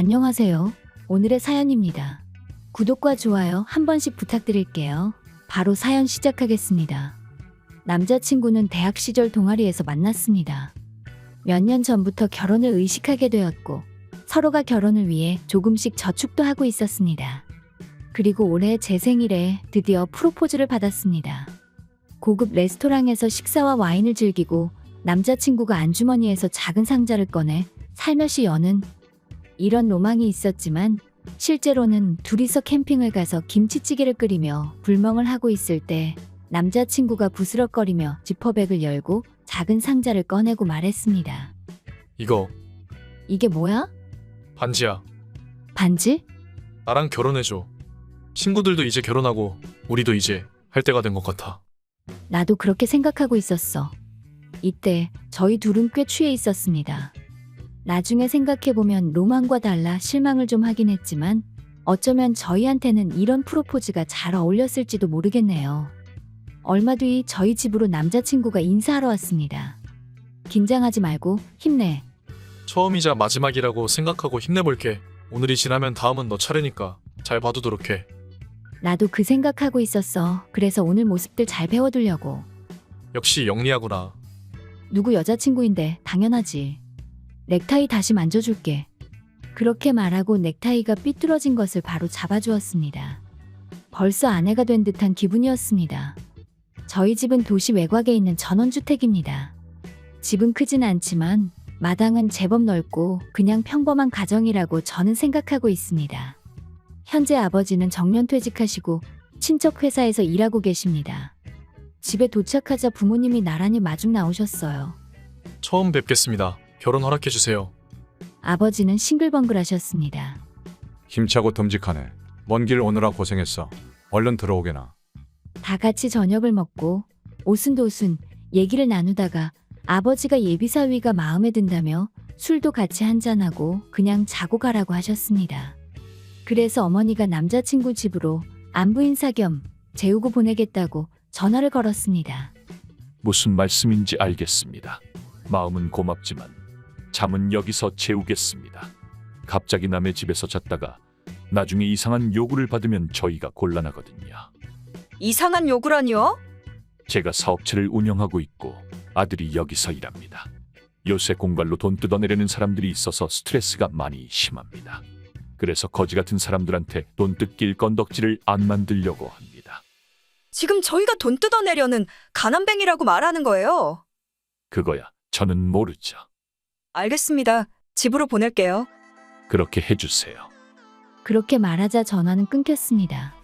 안녕하세요. 오늘의 사연입니다. 구독과 좋아요 한 번씩 부탁드릴게요. 바로 사연 시작하겠습니다. 남자친구는 대학 시절 동아리에서 만났습니다. 몇 년 전부터 결혼을 의식하게 되었고 서로가 결혼을 위해 조금씩 저축도 하고 있었습니다. 그리고 올해 제 생일에 드디어 프로포즈를 받았습니다. 고급 레스토랑에서 식사와 와인을 즐기고 남자친구가 안주머니에서 작은 상자를 꺼내 살며시 여는 이런 로망이 있었지만 실제로는 둘이서 캠핑을 가서 김치찌개를 끓이며 불멍을 하고 있을 때 남자친구가 부스럭거리며 지퍼백을 열고 작은 상자를 꺼내고 말했습니다. 이게 뭐야? 반지야. 반지? 나랑 결혼해줘. 친구들도 이제 결혼하고 우리도 이제 할 때가 된 것 같아. 나도 그렇게 생각하고 있었어. 이때 저희 둘은 꽤 취해 있었습니다. 나중에 생각해보면 로망과 달라 실망을 좀 하긴 했지만 어쩌면 저희한테는 이런 프로포즈가 잘 어울렸을지도 모르겠네요. 얼마 뒤 저희 집으로 남자친구가 인사하러 왔습니다. 긴장하지 말고 힘내. 처음이자 마지막이라고 생각하고 힘내볼게. 오늘이 지나면 다음은 너 차례니까 잘 봐두도록 해. 나도 그 생각하고 있었어. 그래서 오늘 모습들 잘 배워두려고. 역시 영리하구나. 누구 여자친구인데 당연하지. 넥타이 다시 만져줄게. 그렇게 말하고 넥타이가 삐뚤어진 것을 바로 잡아주었습니다. 벌써 아내가 된 듯한 기분이었습니다. 저희 집은 도시 외곽에 있는 전원주택입니다. 집은 크진 않지만 마당은 제법 넓고 그냥 평범한 가정이라고 저는 생각하고 있습니다. 현재 아버지는 정년퇴직하시고 친척 회사에서 일하고 계십니다. 집에 도착하자 부모님이 나란히 마중 나오셨어요. 처음 뵙겠습니다. 결혼 허락해주세요. 아버지는 싱글벙글하셨습니다. 힘차고 듬직하네. 먼 길 오느라 고생했어. 얼른 들어오게나. 다 같이 저녁을 먹고 오순도순 얘기를 나누다가 아버지가 예비사위가 마음에 든다며 술도 같이 한잔하고 그냥 자고 가라고 하셨습니다. 그래서 어머니가 남자친구 집으로 안부 인사 겸 재우고 보내겠다고 전화를 걸었습니다. 무슨 말씀인지 알겠습니다. 마음은 고맙지만 잠은 여기서 재우겠습니다. 갑자기 남의 집에서 잤다가 나중에 이상한 요구를 받으면 저희가 곤란하거든요. 이상한 요구라니요? 제가 사업체를 운영하고 있고 아들이 여기서 일합니다. 요새 공갈로 돈 뜯어내려는 사람들이 있어서 스트레스가 많이 심합니다. 그래서 거지 같은 사람들한테 돈 뜯길 건덕지를 안 만들려고 합니다. 지금 저희가 돈 뜯어내려는 가난뱅이라고 말하는 거예요. 그거야 저는 모르죠. 알겠습니다. 집으로 보낼게요. 그렇게 해주세요. 그렇게 말하자 전화는 끊겼습니다.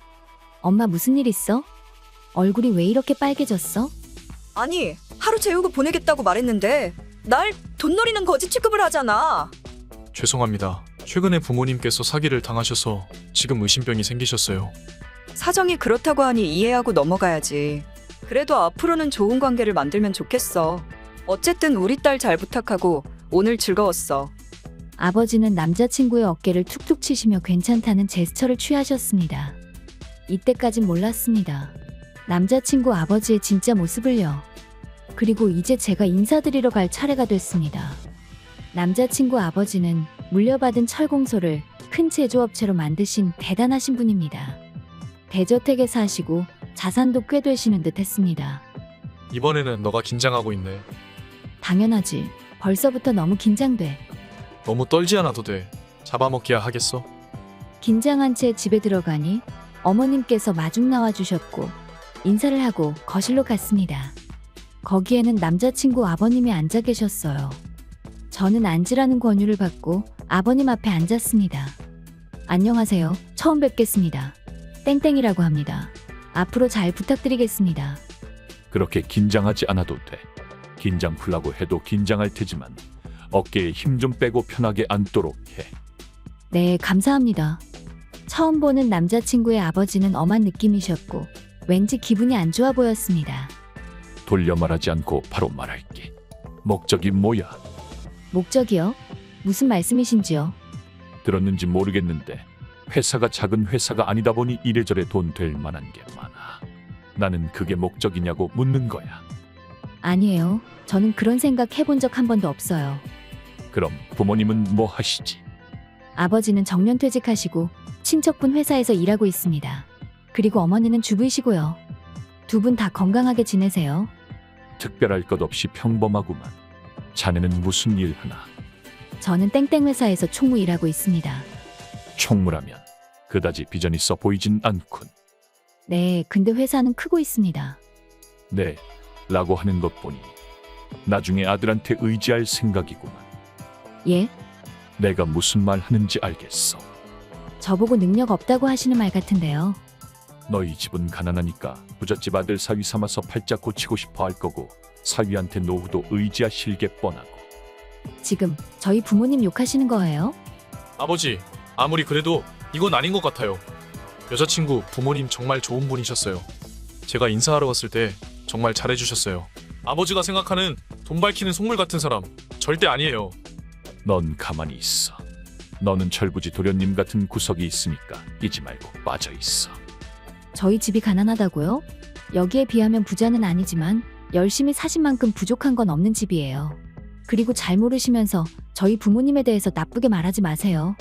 엄마 무슨 일 있어? 얼굴이 왜 이렇게 빨개졌어? 아니, 하루 재우고 보내겠다고 말했는데 날 돈 노리는 거지 취급을 하잖아. 죄송합니다. 최근에 부모님께서 사기를 당하셔서 지금 의심병이 생기셨어요. 사정이 그렇다고 하니 이해하고 넘어가야지. 그래도 앞으로는 좋은 관계를 만들면 좋겠어. 어쨌든 우리 딸 잘 부탁하고 오늘 즐거웠어. 아버지는 남자친구의 어깨를 툭툭 치시며 괜찮다는 제스처를 취하셨습니다. 이때까진 몰랐습니다. 남자친구 아버지의 진짜 모습을요. 그리고 이제 제가 인사드리러 갈 차례가 됐습니다. 남자친구 아버지는 물려받은 철공소를 큰 제조업체로 만드신 대단하신 분입니다. 대저택에 사시고 자산도 꽤 되시는 듯 했습니다. 이번에는 너가 긴장하고 있네. 당연하지. 벌써부터 너무 긴장돼. 너무 떨지 않아도 돼. 잡아먹기야 하겠어? 긴장한 채 집에 들어가니 어머님께서 마중 나와주셨고 인사를 하고 거실로 갔습니다. 거기에는 남자친구 아버님이 앉아 계셨어요. 저는 앉으라는 권유를 받고 아버님 앞에 앉았습니다. 안녕하세요. 처음 뵙겠습니다. 땡땡이라고 합니다. 앞으로 잘 부탁드리겠습니다. 그렇게 긴장하지 않아도 돼. 긴장 풀라고 해도 긴장할 테지만 어깨에 힘 좀 빼고 편하게 앉도록 해. 네, 감사합니다. 처음 보는 남자친구의 아버지는 엄한 느낌이셨고 왠지 기분이 안 좋아 보였습니다. 돌려 말하지 않고 바로 말할게. 목적이 뭐야? 목적이요? 무슨 말씀이신지요? 들었는지 모르겠는데 회사가 작은 회사가 아니다 보니 이래저래 돈 될 만한 게 많아. 나는 그게 목적이냐고 묻는 거야. 아니에요. 저는 그런 생각 해본 적 한 번도 없어요. 그럼 부모님은 뭐 하시지? 아버지는 정년퇴직하시고 친척분 회사에서 일하고 있습니다. 그리고 어머니는 주부이시고요. 두 분 다 건강하게 지내세요. 특별할 것 없이 평범하구만. 자네는 무슨 일 하나? 저는 땡땡 회사에서 총무 일하고 있습니다. 총무라면 그다지 비전 있어 보이진 않군. 네, 근데 회사는 크고 있습니다. 네, 라고 하는 것 보니 나중에 아들한테 의지할 생각이구만. 예? 내가 무슨 말 하는지 알겠어. 저보고 능력 없다고 하시는 말 같은데요. 너희 집은 가난하니까 부잣집 아들 사위 삼아서 팔자 고치고 싶어 할 거고 사위한테 노후도 의지하실 게 뻔하고. 지금 저희 부모님 욕하시는 거예요? 아버지, 아무리 그래도 이건 아닌 것 같아요. 여자친구 부모님 정말 좋은 분이셨어요. 제가 인사하러 갔을 때 정말 잘해주셨어요. 아버지가 생각하는 돈 밝히는 속물 같은 사람 절대 아니에요. 넌 가만히 있어. 너는 철부지 도련님 같은 구석이 있으니까 끼지 말고 빠져 있어. 저희 집이 가난하다고요? 여기에 비하면 부자는 아니지만 열심히 사신 만큼 부족한 건 없는 집이에요. 그리고 잘 모르시면서 저희 부모님에 대해서 나쁘게 말하지 마세요.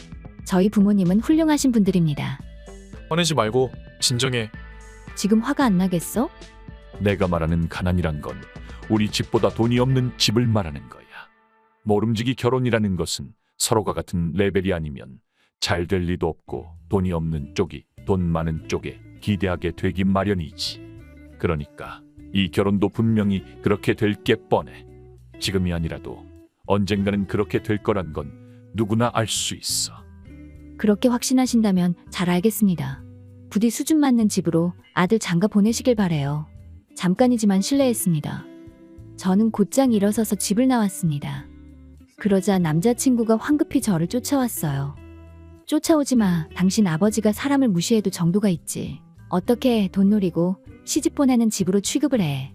저희 부모님은 훌륭하신 분들입니다. 화내지 말고 진정해. 지금 화가 안 나겠어? 내가 말하는 가난이란 건 우리 집보다 돈이 없는 집을 말하는 거야. 모름지기 결혼이라는 것은 서로가 같은 레벨이 아니면 잘 될 리도 없고 돈이 없는 쪽이 돈 많은 쪽에 기대하게 되기 마련이지. 그러니까 이 결혼도 분명히 그렇게 될 게 뻔해. 지금이 아니라도 언젠가는 그렇게 될 거란 건 누구나 알 수 있어. 그렇게 확신하신다면 잘 알겠습니다. 부디 수준 맞는 집으로 아들 장가 보내시길 바래요. 잠깐이지만 실례했습니다. 저는 곧장 일어서서 집을 나왔습니다. 그러자 남자친구가 황급히 저를 쫓아왔어요. 쫓아오지 마. 당신 아버지가 사람을 무시해도 정도가 있지. 어떻게 돈 노리고 시집 보내는 집으로 취급을 해.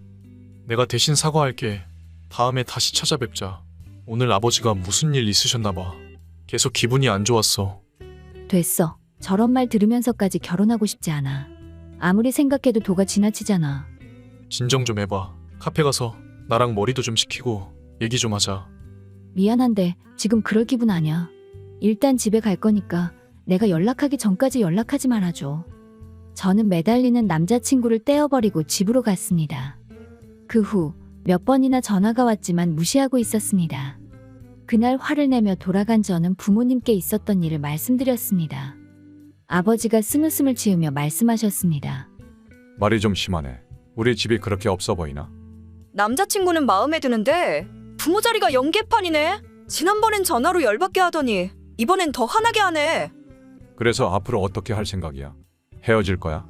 내가 대신 사과할게. 다음에 다시 찾아뵙자. 오늘 아버지가 무슨 일 있으셨나 봐. 계속 기분이 안 좋았어. 됐어. 저런 말 들으면서까지 결혼하고 싶지 않아. 아무리 생각해도 도가 지나치잖아. 진정 좀 해봐. 카페 가서 나랑 머리도 좀 식히고 얘기 좀 하자. 미안한데 지금 그럴 기분 아니야. 일단 집에 갈 거니까 내가 연락하기 전까지 연락하지 말아줘. 저는 매달리는 남자친구를 떼어버리고 집으로 갔습니다. 그 후 몇 번이나 전화가 왔지만 무시하고 있었습니다. 그날 화를 내며 돌아간 저는 부모님께 있었던 일을 말씀드렸습니다. 아버지가 쓴웃음을 지으며 말씀하셨습니다. 말이 좀 심하네. 우리 집이 그렇게 없어 보이나? 남자친구는 마음에 드는데 부모 자리가 연계판이네. 지난번엔 전화로 열받게 하더니 이번엔 더 화나게 하네. 그래서 앞으로 어떻게 할 생각이야? 헤어질 거야?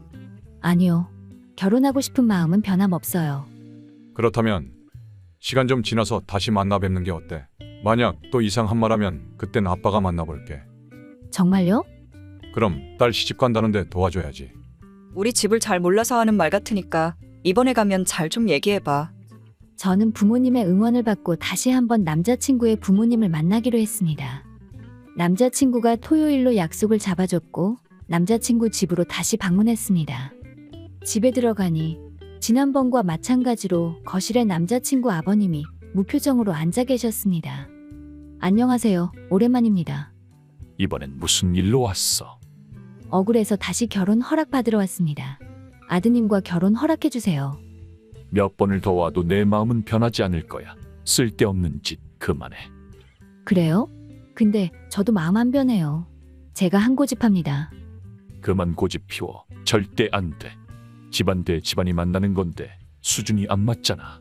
아니요. 결혼하고 싶은 마음은 변함없어요. 그렇다면 시간 좀 지나서 다시 만나 뵙는 게 어때? 만약 또 이상한 말 하면 그땐 아빠가 만나볼게. 정말요? 그럼 딸 시집 간다는데 도와줘야지. 우리 집을 잘 몰라서 하는 말 같으니까 이번에 가면 잘 좀 얘기해봐. 저는 부모님의 응원을 받고 다시 한번 남자친구의 부모님을 만나기로 했습니다. 남자친구가 토요일로 약속을 잡아줬고 남자친구 집으로 다시 방문했습니다. 집에 들어가니 지난번과 마찬가지로 거실에 남자친구 아버님이 무표정으로 앉아 계셨습니다. 안녕하세요. 오랜만입니다. 이번엔 무슨 일로 왔어? 억울해서 다시 결혼 허락받으러 왔습니다. 아드님과 결혼 허락해주세요. 몇 번을 더 와도 내 마음은 변하지 않을 거야. 쓸데없는 짓 그만해. 그래요? 근데 저도 마음 안 변해요. 제가 한 고집합니다. 그만 고집 피워. 절대 안 돼. 집안 대 집안이 만나는 건데 수준이 안 맞잖아.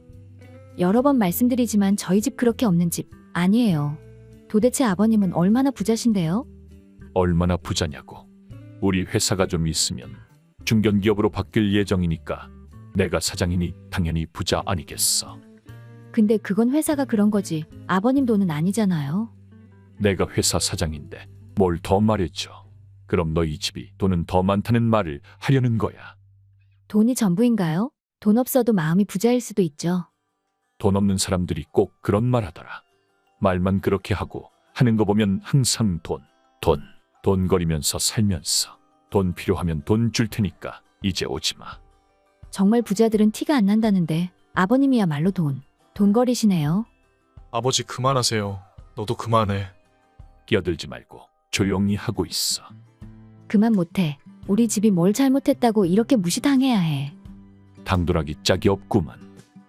여러 번 말씀드리지만 저희 집 그렇게 없는 집 아니에요. 도대체 아버님은 얼마나 부자신데요? 얼마나 부자냐고. 우리 회사가 좀 있으면 중견기업으로 바뀔 예정이니까 내가 사장이니 당연히 부자 아니겠어. 근데 그건 회사가 그런 거지 아버님 돈은 아니잖아요. 내가 회사 사장인데 뭘 더 말해줘. 그럼 너희 집이 돈은 더 많다는 말을 하려는 거야. 돈이 전부인가요? 돈 없어도 마음이 부자일 수도 있죠. 돈 없는 사람들이 꼭 그런 말 하더라. 말만 그렇게 하고 하는 거 보면 항상 돈 거리면서 살면서 돈 필요하면 돈 줄 테니까 이제 오지 마. 정말 부자들은 티가 안 난다는데 아버님이야말로 돈거리시네요. 아버지 그만하세요. 너도 그만해. 끼어들지 말고 조용히 하고 있어. 그만 못해. 우리 집이 뭘 잘못했다고 이렇게 무시당해야 해. 당돌하기 짝이 없구만.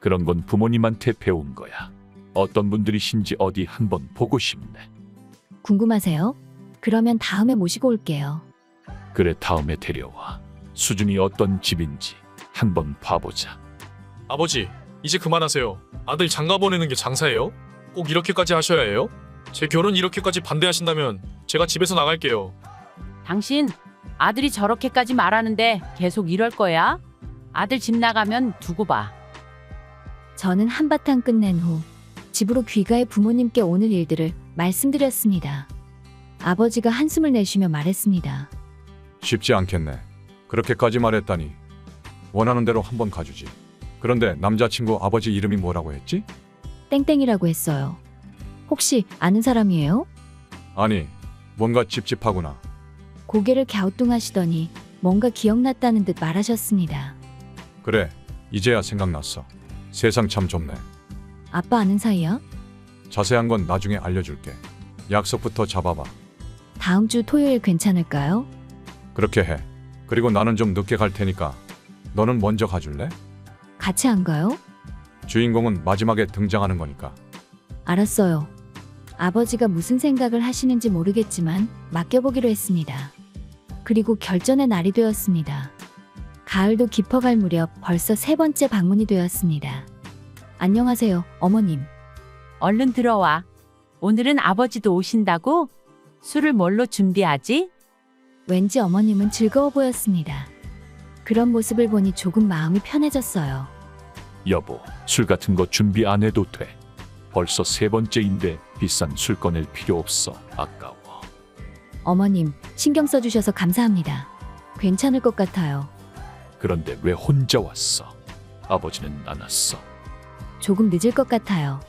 그런 건 부모님한테 배운 거야. 어떤 분들이신지 어디 한번 보고 싶네. 궁금하세요? 그러면 다음에 모시고 올게요. 그래, 다음에 데려와. 수준이 어떤 집인지 한번 봐보자. 아버지, 이제 그만하세요. 아들 장가 보내는 게 장사예요? 꼭 이렇게까지 하셔야 해요? 제 결혼 이렇게까지 반대하신다면 제가 집에서 나갈게요. 당신 아들이 저렇게까지 말하는데 계속 이럴 거야? 아들 집 나가면 두고 봐. 저는 한바탕 끝낸 후 집으로 귀가해 부모님께 오늘 일들을 말씀드렸습니다. 아버지가 한숨을 내쉬며 말했습니다. 쉽지 않겠네. 그렇게까지 말했다니. 원하는 대로 한번 가주지. 그런데 남자친구 아버지 이름이 뭐라고 했지? 땡땡이라고 했어요. 혹시 아는 사람이에요? 아니, 뭔가 찝찝하구나. 고개를 갸우뚱하시더니 뭔가 기억났다는 듯 말하셨습니다. 그래, 이제야 생각났어. 세상 참 좁네. 아빠 아는 사이야? 자세한 건 나중에 알려줄게. 약속부터 잡아봐. 다음 주 토요일 괜찮을까요? 그렇게 해. 그리고 나는 좀 늦게 갈 테니까 너는 먼저 가줄래? 같이 안 가요? 주인공은 마지막에 등장하는 거니까. 알았어요. 아버지가 무슨 생각을 하시는지 모르겠지만 맡겨보기로 했습니다. 그리고 결전의 날이 되었습니다. 가을도 깊어갈 무렵 벌써 세 번째 방문이 되었습니다. 안녕하세요, 어머님. 얼른 들어와. 오늘은 아버지도 오신다고? 술을 뭘로 준비하지? 왠지 어머님은 즐거워 보였습니다. 그런 모습을 보니 조금 마음이 편해졌어요. 여보, 술 같은 거 준비 안 해도 돼. 벌써 세 번째인데 비싼 술 꺼낼 필요 없어. 아까워. 어머님, 신경 써주셔서 감사합니다. 괜찮을 것 같아요. 그런데 왜 혼자 왔어? 아버지는 안 왔어. 조금 늦을 것 같아요.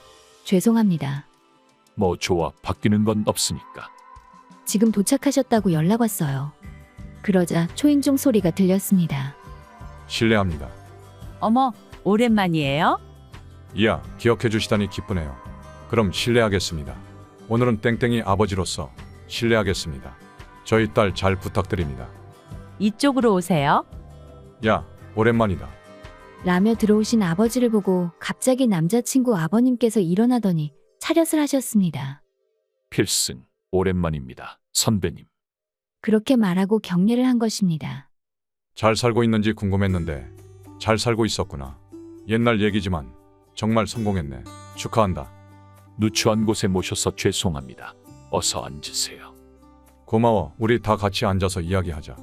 죄송합니다. 뭐 좋아, 바뀌는 건 없으니까. 지금 도착하셨다고 연락 왔어요. 그러자 초인종 소리가 들렸습니다. 실례합니다. 어머, 오랜만이에요? 이야, 기억해 주시다니 기쁘네요. 그럼 실례하겠습니다. 오늘은 땡땡이 아버지로서 실례하겠습니다. 저희 딸 잘 부탁드립니다. 이쪽으로 오세요. 야, 오랜만이다. 라며 들어오신 아버지를 보고 갑자기 남자친구 아버님께서 일어나더니 차렷을 하셨습니다. 필승, 오랜만입니다. 선배님. 그렇게 말하고 격려를 한 것입니다. 잘 살고 있는지 궁금했는데 잘 살고 있었구나. 옛날 얘기지만 정말 성공했네. 축하한다. 누추한 곳에 모셔서 죄송합니다. 어서 앉으세요. 고마워. 우리 다 같이 앉아서 이야기하자.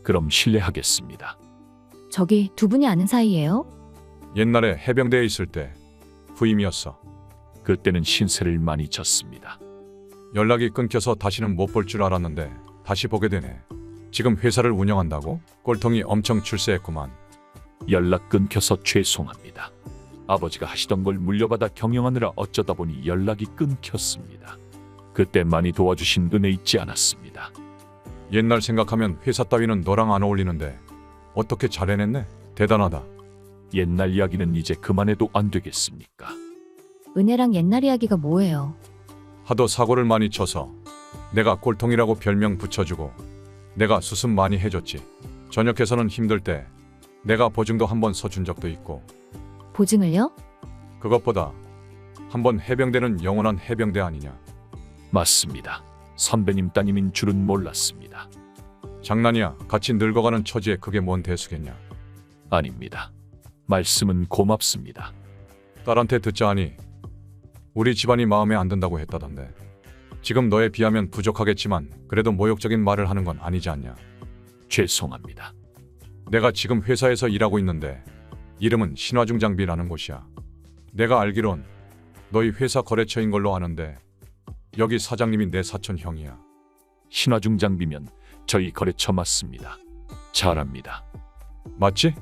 그럼 실례하겠습니다. 저기 두 분이 아는 사이예요? 옛날에 해병대에 있을 때 후임이었어. 그때는 신세를 많이 졌습니다. 연락이 끊겨서 다시는 못 볼 줄 알았는데 다시 보게 되네. 지금 회사를 운영한다고? 꼴통이 엄청 출세했구만. 연락 끊겨서 죄송합니다. 아버지가 하시던 걸 물려받아 경영하느라 어쩌다 보니 연락이 끊겼습니다. 그때 많이 도와주신 은혜 잊지 않았습니다. 옛날 생각하면 회사 따위는 너랑 안 어울리는데 어떻게 잘 해냈네? 대단하다. 옛날 이야기는 이제 그만해도 안 되겠습니까? 은혜랑 옛날 이야기가 뭐예요? 하도 사고를 많이 쳐서 내가 꼴통이라고 별명 붙여주고 내가 수습 많이 해줬지. 전역해서는 힘들 때 내가 보증도 한번 서준 적도 있고. 보증을요? 그것보다 한번 해병대는 영원한 해병대 아니냐. 맞습니다. 선배님 따님인 줄은 몰랐습니다. 장난이야. 같이 늙어가는 처지에 그게 뭔 대수겠냐. 아닙니다. 말씀은 고맙습니다. 딸한테 듣자 하니 우리 집안이 마음에 안 든다고 했다던데. 지금 너에 비하면 부족하겠지만 그래도 모욕적인 말을 하는 건 아니지 않냐. 죄송합니다. 내가 지금 회사에서 일하고 있는데 이름은 신화중장비라는 곳이야. 내가 알기론 너희 회사 거래처인 걸로 아는데 여기 사장님이 내 사촌 형이야. 신화중 장비면 저희 거래처 맞습니다. 잘 압니다. 맞지?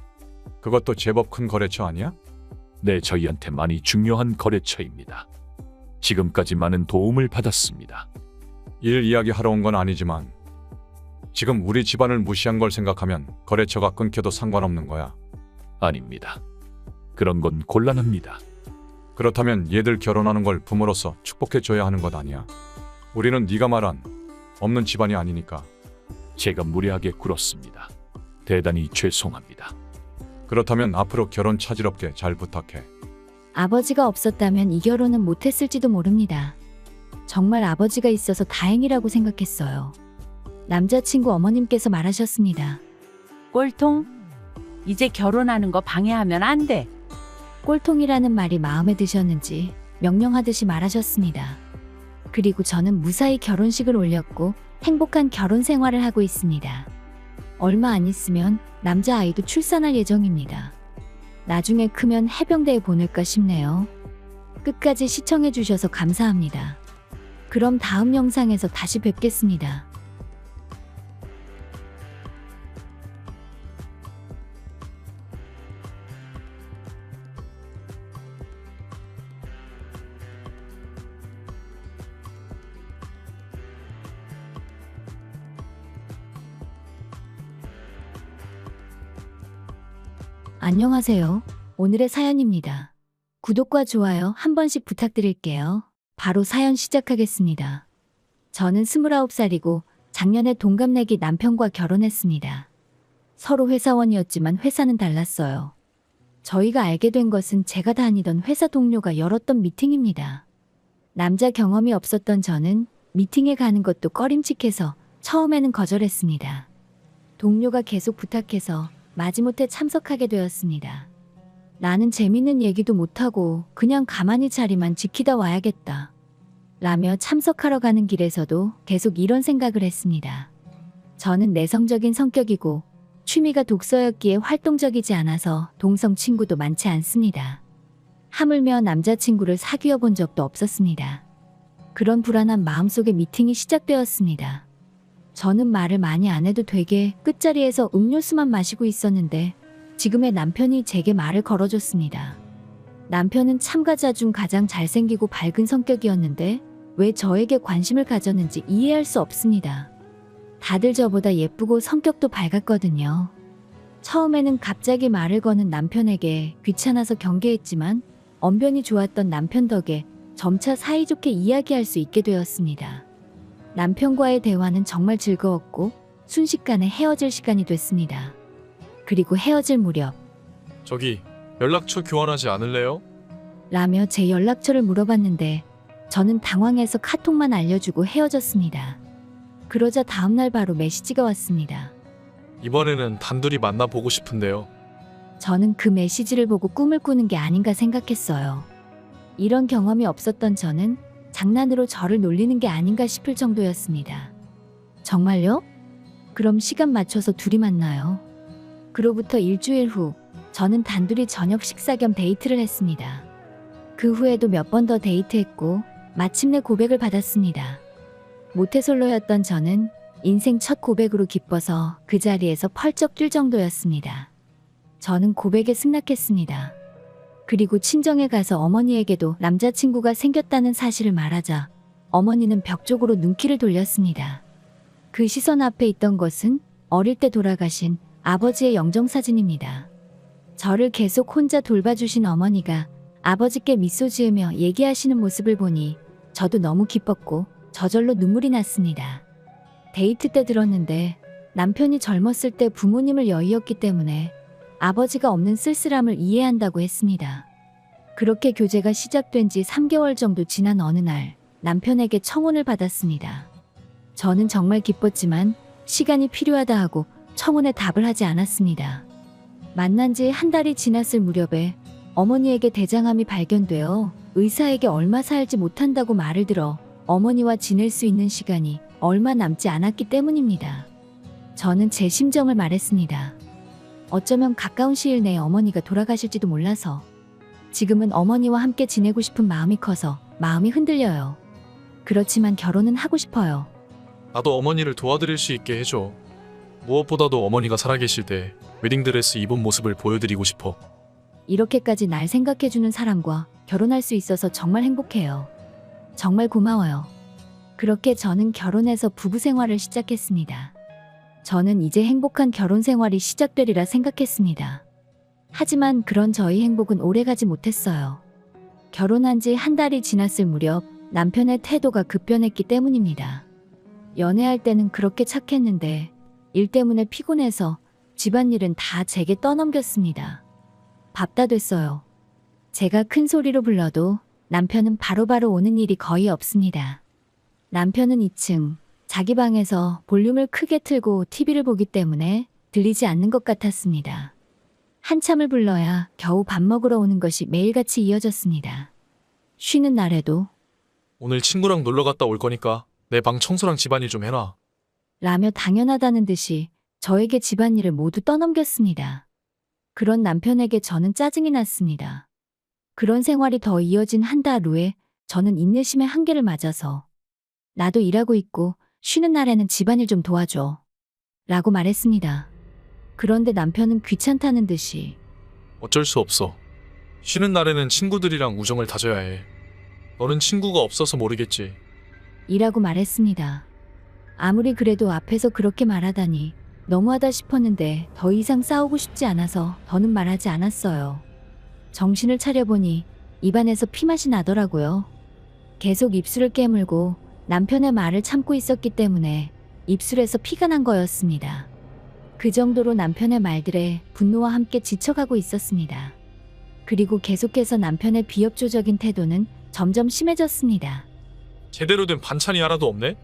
그것도 제법 큰 거래처 아니야? 네, 저희한테 많이 중요한 거래처입니다. 지금까지 많은 도움을 받았습니다. 일 이야기하러 온 건 아니지만 지금 우리 집안을 무시한 걸 생각하면 거래처가 끊겨도 상관없는 거야. 아닙니다. 그런 건 곤란합니다. 그렇다면 얘들 결혼하는 걸 부모로서 축복해줘야 하는 것 아니야? 우리는 네가 말한 없는 집안이 아니니까. 제가 무례하게 굴었습니다. 대단히 죄송합니다. 그렇다면 앞으로 결혼 차질없게 잘 부탁해. 아버지가 없었다면 이 결혼은 못했을지도 모릅니다. 정말 아버지가 있어서 다행이라고 생각했어요. 남자친구 어머님께서 말하셨습니다. 꼴통? 이제 결혼하는 거 방해하면 안 돼. 꼴통이라는 말이 마음에 드셨는지 명령하듯이 말하셨습니다. 그리고 저는 무사히 결혼식을 올렸고 행복한 결혼 생활을 하고 있습니다. 얼마 안 있으면 남자아이도 출산할 예정입니다. 나중에 크면 해병대에 보낼까 싶네요. 끝까지 시청해주셔서 감사합니다. 그럼 다음 영상에서 다시 뵙겠습니다. 안녕하세요. 오늘의 사연입니다. 구독과 좋아요 한 번씩 부탁드릴게요. 바로 사연 시작하겠습니다. 저는 29살이고 작년에 동갑내기 남편과 결혼했습니다. 서로 회사원이었지만 회사는 달랐어요. 저희가 알게 된 것은 제가 다니던 회사 동료가 열었던 미팅입니다. 남자 경험이 없었던 저는 미팅에 가는 것도 꺼림칙해서 처음에는 거절했습니다. 동료가 계속 부탁해서 마지못해 참석하게 되었습니다. 나는 재밌는 얘기도 못하고 그냥 가만히 자리만 지키다 와야겠다. 라며 참석하러 가는 길에서도 계속 이런 생각을 했습니다. 저는 내성적인 성격이고 취미가 독서였기에 활동적이지 않아서 동성 친구도 많지 않습니다. 하물며 남자친구를 사귀어 본 적도 없었습니다. 그런 불안한 마음속에 미팅이 시작되었습니다. 저는 말을 많이 안 해도 되게 끝자리에서 음료수만 마시고 있었는데 지금의 남편이 제게 말을 걸어줬습니다. 남편은 참가자 중 가장 잘생기고 밝은 성격이었는데 왜 저에게 관심을 가졌는지 이해할 수 없습니다. 다들 저보다 예쁘고 성격도 밝았거든요. 처음에는 갑자기 말을 거는 남편에게 귀찮아서 경계했지만 언변이 좋았던 남편 덕에 점차 사이좋게 이야기할 수 있게 되었습니다. 남편과의 대화는 정말 즐거웠고 순식간에 헤어질 시간이 됐습니다. 그리고 헤어질 무렵 저기 연락처 교환하지 않을래요? 라며 제 연락처를 물어봤는데 저는 당황해서 카톡만 알려주고 헤어졌습니다. 그러자 다음날 바로 메시지가 왔습니다. 이번에는 단둘이 만나보고 싶은데요. 저는 그 메시지를 보고 꿈을 꾸는 게 아닌가 생각했어요. 이런 경험이 없었던 저는 장난으로 저를 놀리는 게 아닌가 싶을 정도였습니다. 정말요? 그럼 시간 맞춰서 둘이 만나요. 그로부터 일주일 후 저는 단둘이 저녁 식사 겸 데이트를 했습니다. 그 후에도 몇 번 더 데이트했고 마침내 고백을 받았습니다. 모태솔로였던 저는 인생 첫 고백으로 기뻐서 그 자리에서 펄쩍 뛸 정도였습니다. 저는 고백에 승낙했습니다. 그리고 친정에 가서 어머니에게도 남자친구가 생겼다는 사실을 말하자 어머니는 벽 쪽으로 눈길을 돌렸습니다. 그 시선 앞에 있던 것은 어릴 때 돌아가신 아버지의 영정사진입니다. 저를 계속 혼자 돌봐주신 어머니가 아버지께 미소 지으며 얘기하시는 모습을 보니 저도 너무 기뻤고 저절로 눈물이 났습니다. 데이트 때 들었는데 남편이 젊었을 때 부모님을 여의었기 때문에 아버지가 없는 쓸쓸함을 이해한다고 했습니다. 그렇게 교제가 시작된 지 3개월 정도 지난 어느 날 남편에게 청혼을 받았습니다. 저는 정말 기뻤지만 시간이 필요하다 하고 청혼에 답을 하지 않았습니다. 만난 지 한 달이 지났을 무렵에 어머니에게 대장암이 발견되어 의사에게 얼마 살지 못한다고 말을 들어 어머니와 지낼 수 있는 시간이 얼마 남지 않았기 때문입니다. 저는 제 심정을 말했습니다. 어쩌면 가까운 시일 내에 어머니가 돌아가실지도 몰라서 지금은 어머니와 함께 지내고 싶은 마음이 커서 마음이 흔들려요. 그렇지만 결혼은 하고 싶어요. 나도 어머니를 도와드릴 수 있게 해줘. 무엇보다도 어머니가 살아계실 때 웨딩드레스 입은 모습을 보여드리고 싶어. 이렇게까지 날 생각해주는 사람과 결혼할 수 있어서 정말 행복해요. 정말 고마워요. 그렇게 저는 결혼해서 부부 생활을 시작했습니다. 저는 이제 행복한 결혼 생활이 시작되리라 생각했습니다. 하지만 그런 저희 행복은 오래가지 못했어요. 결혼한 지 한 달이 지났을 무렵 남편의 태도가 급변했기 때문입니다. 연애할 때는 그렇게 착했는데 일 때문에 피곤해서 집안일은 다 제게 떠넘겼습니다. 밥 다 됐어요. 제가 큰 소리로 불러도 남편은 바로바로 오는 일이 거의 없습니다. 남편은 2층 자기 방에서 볼륨을 크게 틀고 TV를 보기 때문에 들리지 않는 것 같았습니다. 한참을 불러야 겨우 밥 먹으러 오는 것이 매일같이 이어졌습니다. 쉬는 날에도 오늘 친구랑 놀러 갔다 올 거니까 내 방 청소랑 집안일 좀 해놔. 라며 당연하다는 듯이 저에게 집안일을 모두 떠넘겼습니다. 그런 남편에게 저는 짜증이 났습니다. 그런 생활이 더 이어진 한 달 후에 저는 인내심의 한계를 맞아서 나도 일하고 있고 쉬는 날에는 집안일 좀 도와줘 라고 말했습니다. 그런데 남편은 귀찮다는 듯이 어쩔 수 없어. 쉬는 날에는 친구들이랑 우정을 다져야 해. 너는 친구가 없어서 모르겠지. 이라고 말했습니다. 아무리 그래도 앞에서 그렇게 말하다니 너무하다 싶었는데 더 이상 싸우고 싶지 않아서 더는 말하지 않았어요. 정신을 차려보니 입안에서 피맛이 나더라고요. 계속 입술을 깨물고 남편의 말을 참고 있었기 때문에 입술에서 피가 난 거였습니다. 그 정도로 남편의 말들에 분노와 함께 지쳐가고 있었습니다. 그리고 계속해서 남편의 비협조적인 태도는 점점 심해졌습니다. 제대로 된 반찬이 하나도 없네?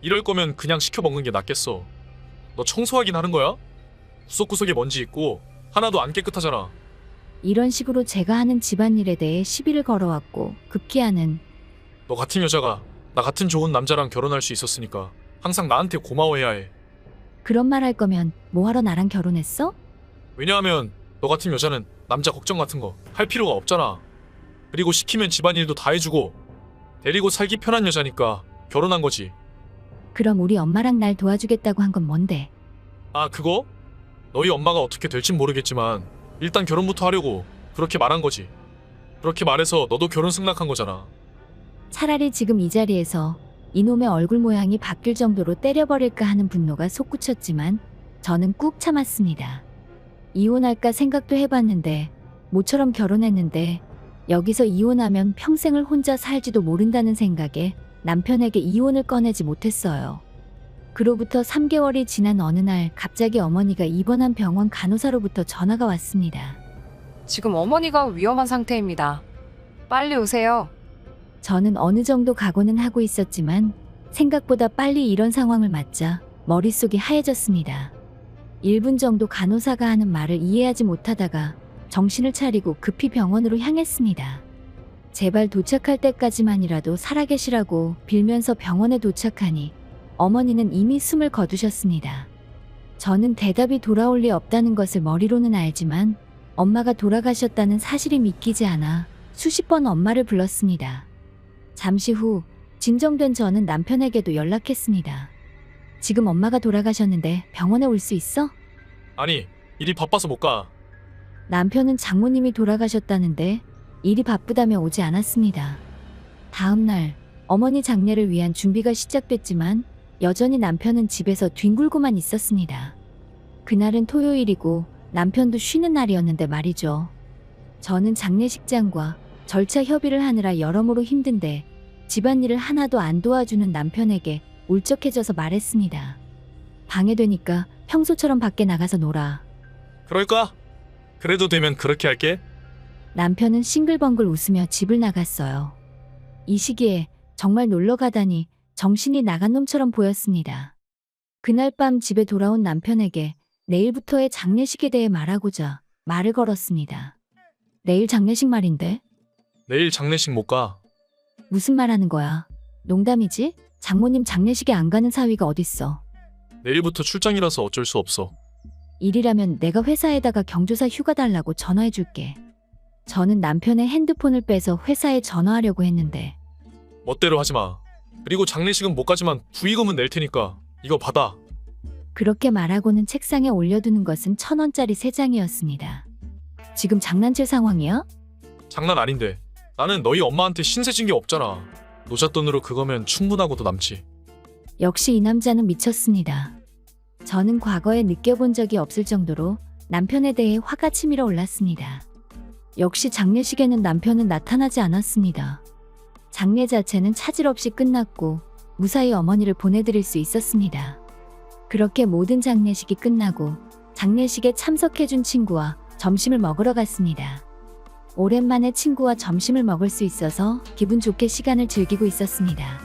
이럴 거면 그냥 시켜 먹는 게 낫겠어. 너 청소하긴 하는 거야? 구석구석에 먼지 있고 하나도 안 깨끗하잖아. 이런 식으로 제가 하는 집안일에 대해 시비를 걸어왔고 급기야는 너 같은 여자가 나 같은 좋은 남자랑 결혼할 수 있었으니까 항상 나한테 고마워해야 해. 그런 말 할 거면 뭐하러 나랑 결혼했어? 왜냐하면 너 같은 여자는 남자 걱정 같은 거 할 필요가 없잖아. 그리고 시키면 집안일도 다 해주고 데리고 살기 편한 여자니까 결혼한 거지. 그럼 우리 엄마랑 날 도와주겠다고 한 건 뭔데? 아, 그거? 너희 엄마가 어떻게 될진 모르겠지만 일단 결혼부터 하려고 그렇게 말한 거지. 그렇게 말해서 너도 결혼 승낙한 거잖아. 차라리 지금 이 자리에서 이놈의 얼굴 모양이 바뀔 정도로 때려버릴까 하는 분노가 솟구쳤지만 저는 꾹 참았습니다. 이혼할까 생각도 해봤는데 모처럼 결혼했는데 여기서 이혼하면 평생을 혼자 살지도 모른다는 생각에 남편에게 이혼을 꺼내지 못했어요. 그로부터 3개월이 지난 어느 날 갑자기 어머니가 입원한 병원 간호사로부터 전화가 왔습니다. 지금 어머니가 위험한 상태입니다. 빨리 오세요. 저는 어느 정도 각오는 하고 있었지만 생각보다 빨리 이런 상황을 맞자 머릿속이 하얘졌습니다. 1분 정도 간호사가 하는 말을 이해하지 못하다가 정신을 차리고 급히 병원으로 향했습니다. 제발 도착할 때까지만이라도 살아계시라고 빌면서 병원에 도착하니 어머니는 이미 숨을 거두셨습니다. 저는 대답이 돌아올 리 없다는 것을 머리로는 알지만 엄마가 돌아가셨다는 사실이 믿기지 않아 수십 번 엄마를 불렀습니다. 잠시 후 진정된 저는 남편에게도 연락했습니다. 지금 엄마가 돌아가셨는데 병원에 올 수 있어? 아니, 일이 바빠서 못 가. 남편은 장모님이 돌아가셨다는데 일이 바쁘다며 오지 않았습니다. 다음 날 어머니 장례를 위한 준비가 시작됐지만 여전히 남편은 집에서 뒹굴고만 있었습니다. 그날은 토요일이고 남편도 쉬는 날이었는데 말이죠. 저는 장례식장과 절차 협의를 하느라 여러모로 힘든데 집안일을 하나도 안 도와주는 남편에게 울적해져서 말했습니다. 방해되니까 평소처럼 밖에 나가서 놀아. 그럴까? 그래도 되면 그렇게 할게. 남편은 싱글벙글 웃으며 집을 나갔어요. 이 시기에 정말 놀러 가다니 정신이 나간 놈처럼 보였습니다. 그날 밤 집에 돌아온 남편에게 내일부터의 장례식에 대해 말하고자 말을 걸었습니다. 내일 장례식 말인데? 내일 장례식 못 가. 무슨 말 하는 거야? 농담이지? 장모님 장례식에 안 가는 사위가 어딨어. 내일부터 출장이라서 어쩔 수 없어. 일이라면 내가 회사에다가 경조사 휴가 달라고 전화해 줄게. 저는 남편의 핸드폰을 빼서 회사에 전화하려고 했는데 멋대로 하지 마. 그리고 장례식은 못 가지만 부의금은 낼 테니까 이거 받아. 그렇게 말하고는 책상에 올려두는 것은 1,000원짜리 3장이었습니다. 지금 장난칠 상황이야? 장난 아닌데. 나는 너희 엄마한테 신세 진 게 없잖아. 노잣돈으로 그거면 충분하고도 남지. 역시 이 남자는 미쳤습니다. 저는 과거에 느껴본 적이 없을 정도로 남편에 대해 화가 치밀어 올랐습니다. 역시 장례식에는 남편은 나타나지 않았습니다. 장례 자체는 차질 없이 끝났고 무사히 어머니를 보내드릴 수 있었습니다. 그렇게 모든 장례식이 끝나고 장례식에 참석해준 친구와 점심을 먹으러 갔습니다. 오랜만에 친구와 점심을 먹을 수 있어서 기분 좋게 시간을 즐기고 있었습니다.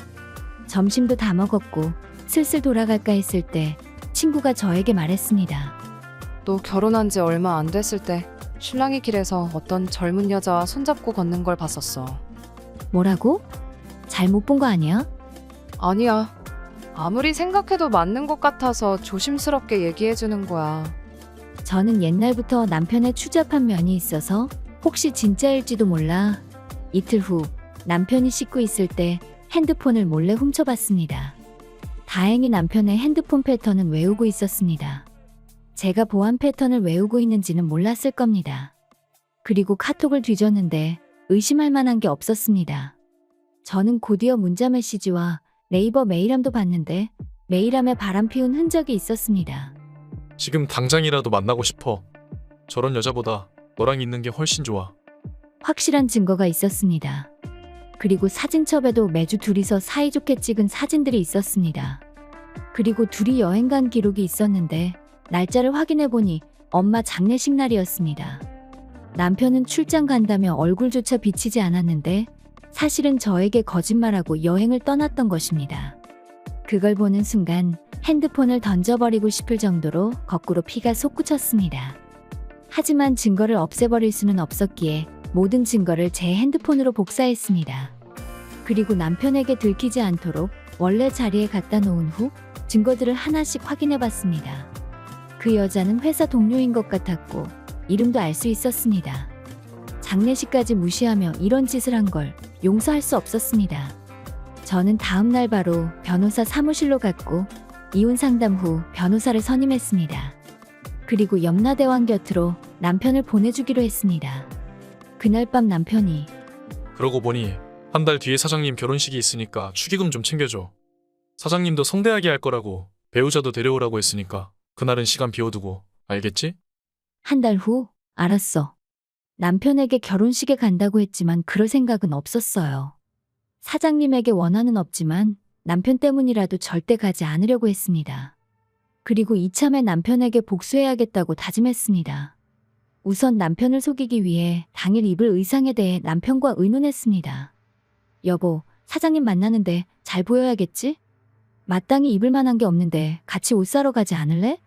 점심도 다 먹었고 슬슬 돌아갈까 했을 때 친구가 저에게 말했습니다. 너 결혼한 지 얼마 안 됐을 때 신랑이 길에서 어떤 젊은 여자와 손잡고 걷는 걸 봤었어. 뭐라고? 잘못 본 거 아니야? 아니야. 아무리 생각해도 맞는 것 같아서 조심스럽게 얘기해주는 거야. 저는 옛날부터 남편의 추잡한 면이 있어서 혹시 진짜일지도 몰라 이틀 후 남편이 씻고 있을 때 핸드폰을 몰래 훔쳐봤습니다. 다행히 남편의 핸드폰 패턴은 외우고 있었습니다. 제가 보안 패턴을 외우고 있는지는 몰랐을 겁니다. 그리고 카톡을 뒤졌는데 의심할 만한 게 없었습니다. 저는 곧이어 문자 메시지와 네이버 메일함도 봤는데 메일함에 바람 피운 흔적이 있었습니다. 지금 당장이라도 만나고 싶어. 저런 여자보다 너랑 있는 게 훨씬 좋아. 확실한 증거가 있었습니다. 그리고 사진첩에도 매주 둘이서 사이좋게 찍은 사진들이 있었습니다. 그리고 둘이 여행 간 기록이 있었는데 날짜를 확인해보니 엄마 장례식 날이었습니다. 남편은 출장 간다며 얼굴조차 비치지 않았는데 사실은 저에게 거짓말하고 여행을 떠났던 것입니다. 그걸 보는 순간 핸드폰을 던져버리고 싶을 정도로 거꾸로 피가 솟구쳤습니다. 하지만 증거를 없애버릴 수는 없었기에 모든 증거를 제 핸드폰으로 복사했습니다. 그리고 남편에게 들키지 않도록 원래 자리에 갖다 놓은 후 증거들을 하나씩 확인해봤습니다. 그 여자는 회사 동료인 것 같았고 이름도 알 수 있었습니다. 장례식까지 무시하며 이런 짓을 한 걸 용서할 수 없었습니다. 저는 다음 날 바로 변호사 사무실로 갔고 이혼 상담 후 변호사를 선임했습니다. 그리고 염라대왕 곁으로 남편을 보내주기로 했습니다. 그날 밤 남편이 그러고 보니 한 달 뒤에 사장님 결혼식이 있으니까 축의금 좀 챙겨줘. 사장님도 성대하게 할 거라고 배우자도 데려오라고 했으니까 그날은 시간 비워두고. 알겠지? 한 달 후 알았어. 남편에게 결혼식에 간다고 했지만 그럴 생각은 없었어요. 사장님에게 원한은 없지만 남편 때문이라도 절대 가지 않으려고 했습니다. 그리고 이참에 남편에게 복수해야겠다고 다짐했습니다. 우선 남편을 속이기 위해 당일 입을 의상에 대해 남편과 의논했습니다. 여보, 사장님 만나는데 잘 보여야겠지? 마땅히 입을 만한 게 없는데 같이 옷 사러 가지 않을래?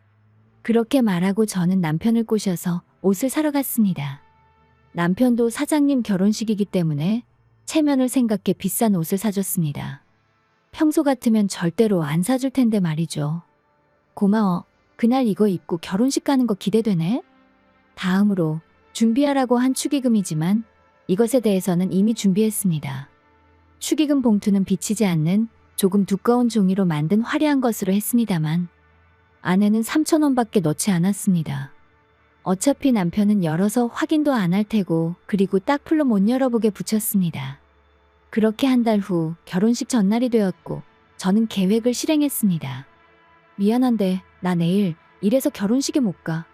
그렇게 말하고 저는 남편을 꼬셔서 옷을 사러 갔습니다. 남편도 사장님 결혼식이기 때문에 체면을 생각해 비싼 옷을 사줬습니다. 평소 같으면 절대로 안 사줄 텐데 말이죠. 고마워. 그날 이거 입고 결혼식 가는 거 기대되네? 다음으로 준비하라고 한 축의금이지만 이것에 대해서는 이미 준비했습니다. 축의금 봉투는 비치지 않는 조금 두꺼운 종이로 만든 화려한 것으로 했습니다만 안에는 3,000원밖에 넣지 않았습니다. 어차피 남편은 열어서 확인도 안 할 테고 그리고 딱풀로 못 열어보게 붙였습니다. 그렇게 한 달 후 결혼식 전날이 되었고 저는 계획을 실행했습니다. 미안한데 나 내일 이래서 결혼식에 못 가.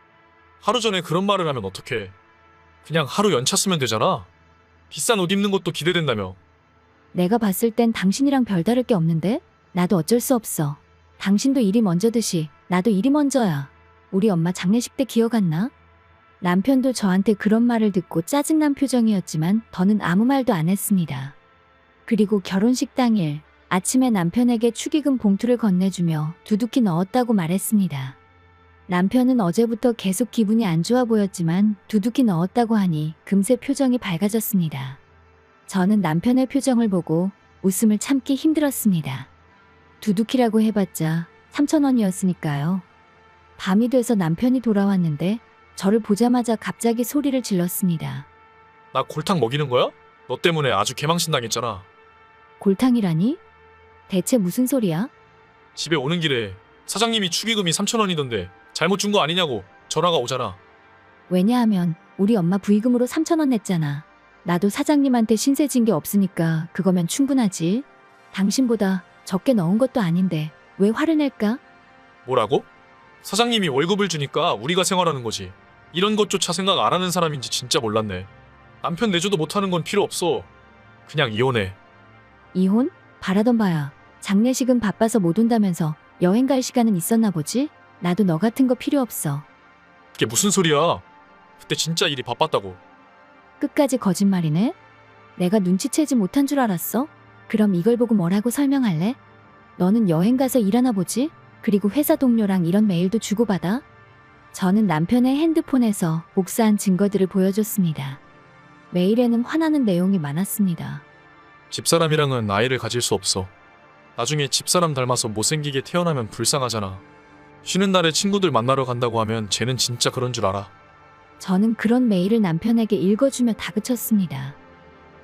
하루 전에 그런 말을 하면 어떡해. 그냥 하루 연차 쓰면 되잖아. 비싼 옷 입는 것도 기대된다며. 내가 봤을 땐 당신이랑 별다를 게 없는데? 나도 어쩔 수 없어. 당신도 일이 먼저듯이 나도 일이 먼저야. 우리 엄마 장례식 때 기억 안 나? 남편도 저한테 그런 말을 듣고 짜증난 표정이었지만 더는 아무 말도 안 했습니다. 그리고 결혼식 당일 아침에 남편에게 축의금 봉투를 건네주며 두둑히 넣었다고 말했습니다. 남편은 어제부터 계속 기분이 안 좋아 보였지만 두둑히 넣었다고 하니 금세 표정이 밝아졌습니다. 저는 남편의 표정을 보고 웃음을 참기 힘들었습니다. 두둑히라고 해봤자 3,000원이었으니까요. 밤이 돼서 남편이 돌아왔는데 저를 보자마자 갑자기 소리를 질렀습니다. 나 골탕 먹이는 거야? 너 때문에 아주 개망신 당했잖아. 골탕이라니? 대체 무슨 소리야? 집에 오는 길에 사장님이 축의금이 3,000원이던데 잘못 준 거 아니냐고 전화가 오잖아. 왜냐하면 우리 엄마 부의금으로 3,000원 냈잖아. 나도 사장님한테 신세 진 게 없으니까 그거면 충분하지. 당신보다 적게 넣은 것도 아닌데 왜 화를 낼까? 뭐라고? 사장님이 월급을 주니까 우리가 생활하는 거지. 이런 것조차 생각 안 하는 사람인지 진짜 몰랐네. 남편 내줘도 못하는 건 필요 없어. 그냥 이혼해. 이혼? 바라던 바야. 장례식은 바빠서 못 온다면서 여행 갈 시간은 있었나 보지? 나도 너 같은 거 필요 없어. 그게 무슨 소리야? 그때 진짜 일이 바빴다고. 끝까지 거짓말이네? 내가 눈치채지 못한 줄 알았어? 그럼 이걸 보고 뭐라고 설명할래? 너는 여행 가서 일하나 보지? 그리고 회사 동료랑 이런 메일도 주고받아? 저는 남편의 핸드폰에서 복사한 증거들을 보여줬습니다. 메일에는 화나는 내용이 많았습니다. 집사람이랑은 아이를 가질 수 없어. 나중에 집사람 닮아서 못생기게 태어나면 불쌍하잖아. 쉬는 날에 친구들 만나러 간다고 하면 쟤는 진짜 그런 줄 알아. 저는 그런 메일을 남편에게 읽어주며 다그쳤습니다.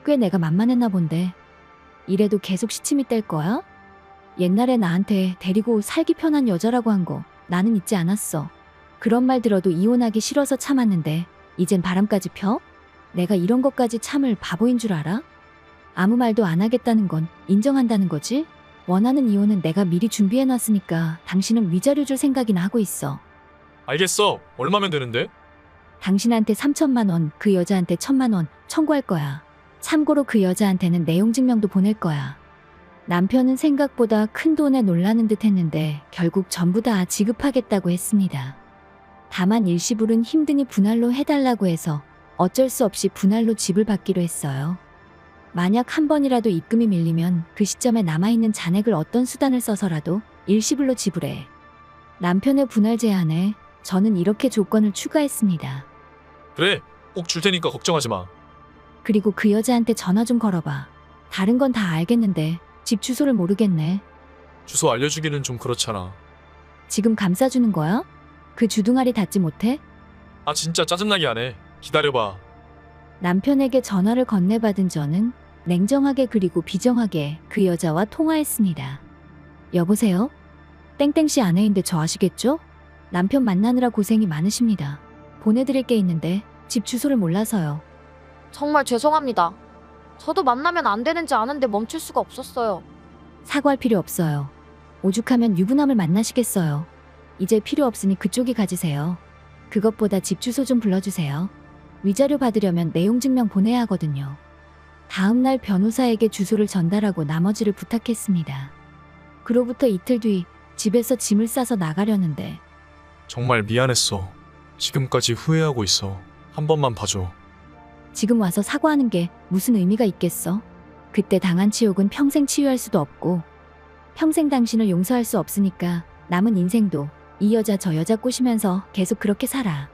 꽤 내가 만만했나 본데. 이래도 계속 시침이 뗄 거야? 옛날에 나한테 데리고 살기 편한 여자라고 한 거 나는 잊지 않았어. 그런 말 들어도 이혼하기 싫어서 참았는데 이젠 바람까지 펴? 내가 이런 것까지 참을 바보인 줄 알아? 아무 말도 안 하겠다는 건 인정한다는 거지? 원하는 이혼은 내가 미리 준비해놨으니까 당신은 위자료 줄 생각이나 하고 있어. 알겠어. 얼마면 되는데? 당신한테 3천만 원, 그 여자한테 1,000만 원 청구할 거야. 참고로 그 여자한테는 내용 증명도 보낼 거야. 남편은 생각보다 큰 돈에 놀라는 듯 했는데 결국 전부 다 지급하겠다고 했습니다. 다만 일시불은 힘드니 분할로 해달라고 해서 어쩔 수 없이 분할로 집을 받기로 했어요. 만약 한 번이라도 입금이 밀리면 그 시점에 남아있는 잔액을 어떤 수단을 써서라도 일시불로 지불해. 남편의 분할 제안에 저는 이렇게 조건을 추가했습니다. 그래. 꼭 줄 테니까 걱정하지 마. 그리고 그 여자한테 전화 좀 걸어봐. 다른 건 다 알겠는데 집 주소를 모르겠네. 주소 알려주기는 좀 그렇잖아. 지금 감싸주는 거야? 그 주둥아리 닿지 못해? 아 진짜 짜증나게 하네. 기다려봐. 남편에게 전화를 건네받은 저는 냉정하게 그리고 비정하게 그 여자와 통화했습니다. 여보세요? 땡땡씨 아내인데 저 아시겠죠? 남편 만나느라 고생이 많으십니다. 보내드릴 게 있는데 집 주소를 몰라서요. 정말 죄송합니다. 저도 만나면 안 되는지 아는데 멈출 수가 없었어요. 사과할 필요 없어요. 오죽하면 유부남을 만나시겠어요. 이제 필요 없으니 그쪽이 가지세요. 그것보다 집 주소 좀 불러주세요. 위자료 받으려면 내용 증명 보내야 하거든요. 다음 날 변호사에게 주소를 전달하고 나머지를 부탁했습니다. 그로부터 이틀 뒤 집에서 짐을 싸서 나가려는데 정말 미안했어. 지금까지 후회하고 있어. 한 번만 봐줘. 지금 와서 사과하는 게 무슨 의미가 있겠어? 그때 당한 치욕은 평생 치유할 수도 없고 평생 당신을 용서할 수 없으니까 남은 인생도 이 여자 저 여자 꼬시면서 계속 그렇게 살아.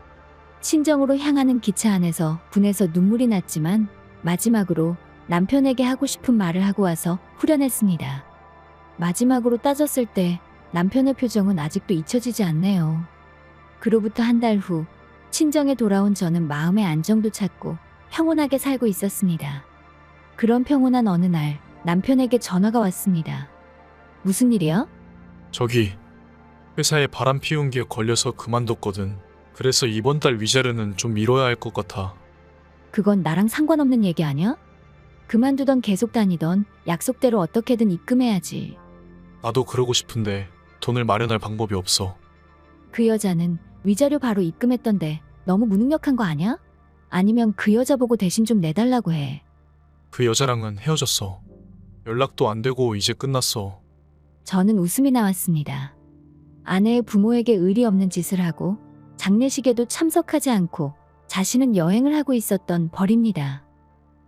친정으로 향하는 기차 안에서 분해서 눈물이 났지만 마지막으로 남편에게 하고 싶은 말을 하고 와서 후련했습니다. 마지막으로 따졌을 때 남편의 표정은 아직도 잊혀지지 않네요. 그로부터 한 달 후 친정에 돌아온 저는 마음의 안정도 찾고 평온하게 살고 있었습니다. 그런 평온한 어느 날 남편에게 전화가 왔습니다. 무슨 일이야? 저기 회사에 바람 피운 게 걸려서 그만뒀거든. 그래서 이번 달 위자료는 좀 미뤄야 할 것 같아. 그건 나랑 상관없는 얘기 아니야? 그만두던 계속 다니던 약속대로 어떻게든 입금해야지. 나도 그러고 싶은데 돈을 마련할 방법이 없어. 그 여자는 위자료 바로 입금했던데 너무 무능력한 거 아니야? 아니면 그 여자 보고 대신 좀 내달라고 해. 그 여자랑은 헤어졌어. 연락도 안 되고 이제 끝났어. 저는 웃음이 나왔습니다. 아내의 부모에게 의리 없는 짓을 하고 장례식에도 참석하지 않고 자신은 여행을 하고 있었던 벌입니다.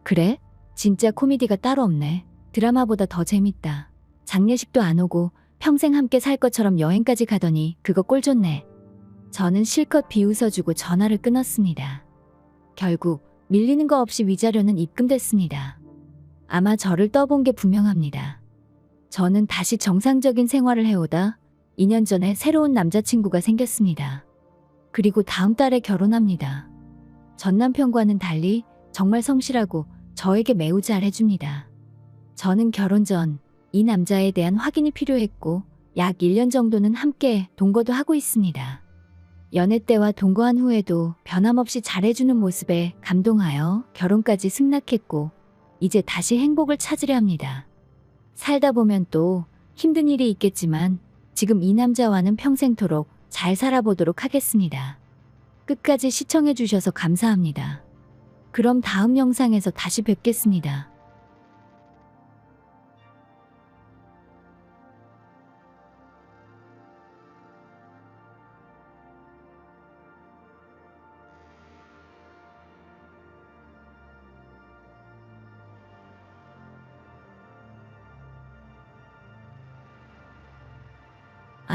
그래? 진짜 코미디가 따로 없네. 드라마보다 더 재밌다. 장례식도 안 오고 평생 함께 살 것처럼 여행까지 가더니 그거 꼴 좋네. 저는 실컷 비웃어주고 전화를 끊었습니다. 결국 밀리는 거 없이 위자료는 입금됐습니다. 아마 저를 떠본 게 분명합니다. 저는 다시 정상적인 생활을 해오다 2년 전에 새로운 남자친구가 생겼습니다. 그리고 다음 달에 결혼합니다. 전 남편과는 달리 정말 성실하고 저에게 매우 잘 해줍니다. 저는 결혼 전 이 남자에 대한 확인이 필요했고 약 1년 정도는 함께 동거도 하고 있습니다. 연애 때와 동거한 후에도 변함없이 잘해주는 모습에 감동하여 결혼까지 승낙했고 이제 다시 행복을 찾으려 합니다. 살다 보면 또 힘든 일이 있겠지만 지금 이 남자와는 평생토록 잘 살아보도록 하겠습니다. 끝까지 시청해주셔서 감사합니다. 그럼 다음 영상에서 다시 뵙겠습니다.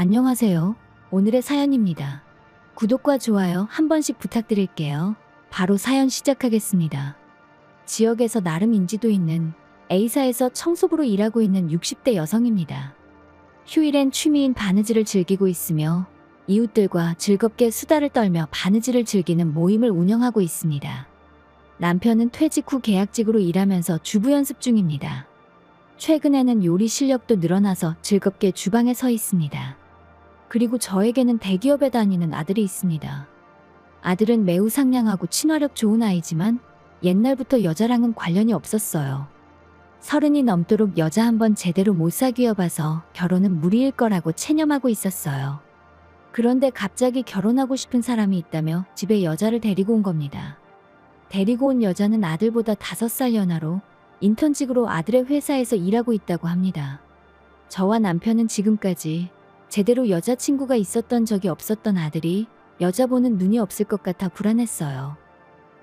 안녕하세요. 오늘의 사연입니다. 구독과 좋아요 한 번씩 부탁드릴게요. 바로 사연 시작하겠습니다. 지역에서 나름 인지도 있는 A사에서 청소부로 일하고 있는 60대 여성입니다. 휴일엔 취미인 바느질을 즐기고 있으며 이웃들과 즐겁게 수다를 떨며 바느질을 즐기는 모임을 운영하고 있습니다. 남편은 퇴직 후 계약직으로 일하면서 주부 연습 중입니다. 최근에는 요리 실력도 늘어나서 즐겁게 주방에 서 있습니다. 그리고 저에게는 대기업에 다니는 아들이 있습니다. 아들은 매우 상냥하고 친화력 좋은 아이지만 옛날부터 여자랑은 관련이 없었어요. 30이 넘도록 여자 한 번 제대로 못 사귀어봐서 결혼은 무리일 거라고 체념하고 있었어요. 그런데 갑자기 결혼하고 싶은 사람이 있다며 집에 여자를 데리고 온 겁니다. 데리고 온 여자는 아들보다 5살 연하로 인턴직으로 아들의 회사에서 일하고 있다고 합니다. 저와 남편은 지금까지 제대로 여자친구가 있었던 적이 없었던 아들이 여자 보는 눈이 없을 것 같아 불안했어요.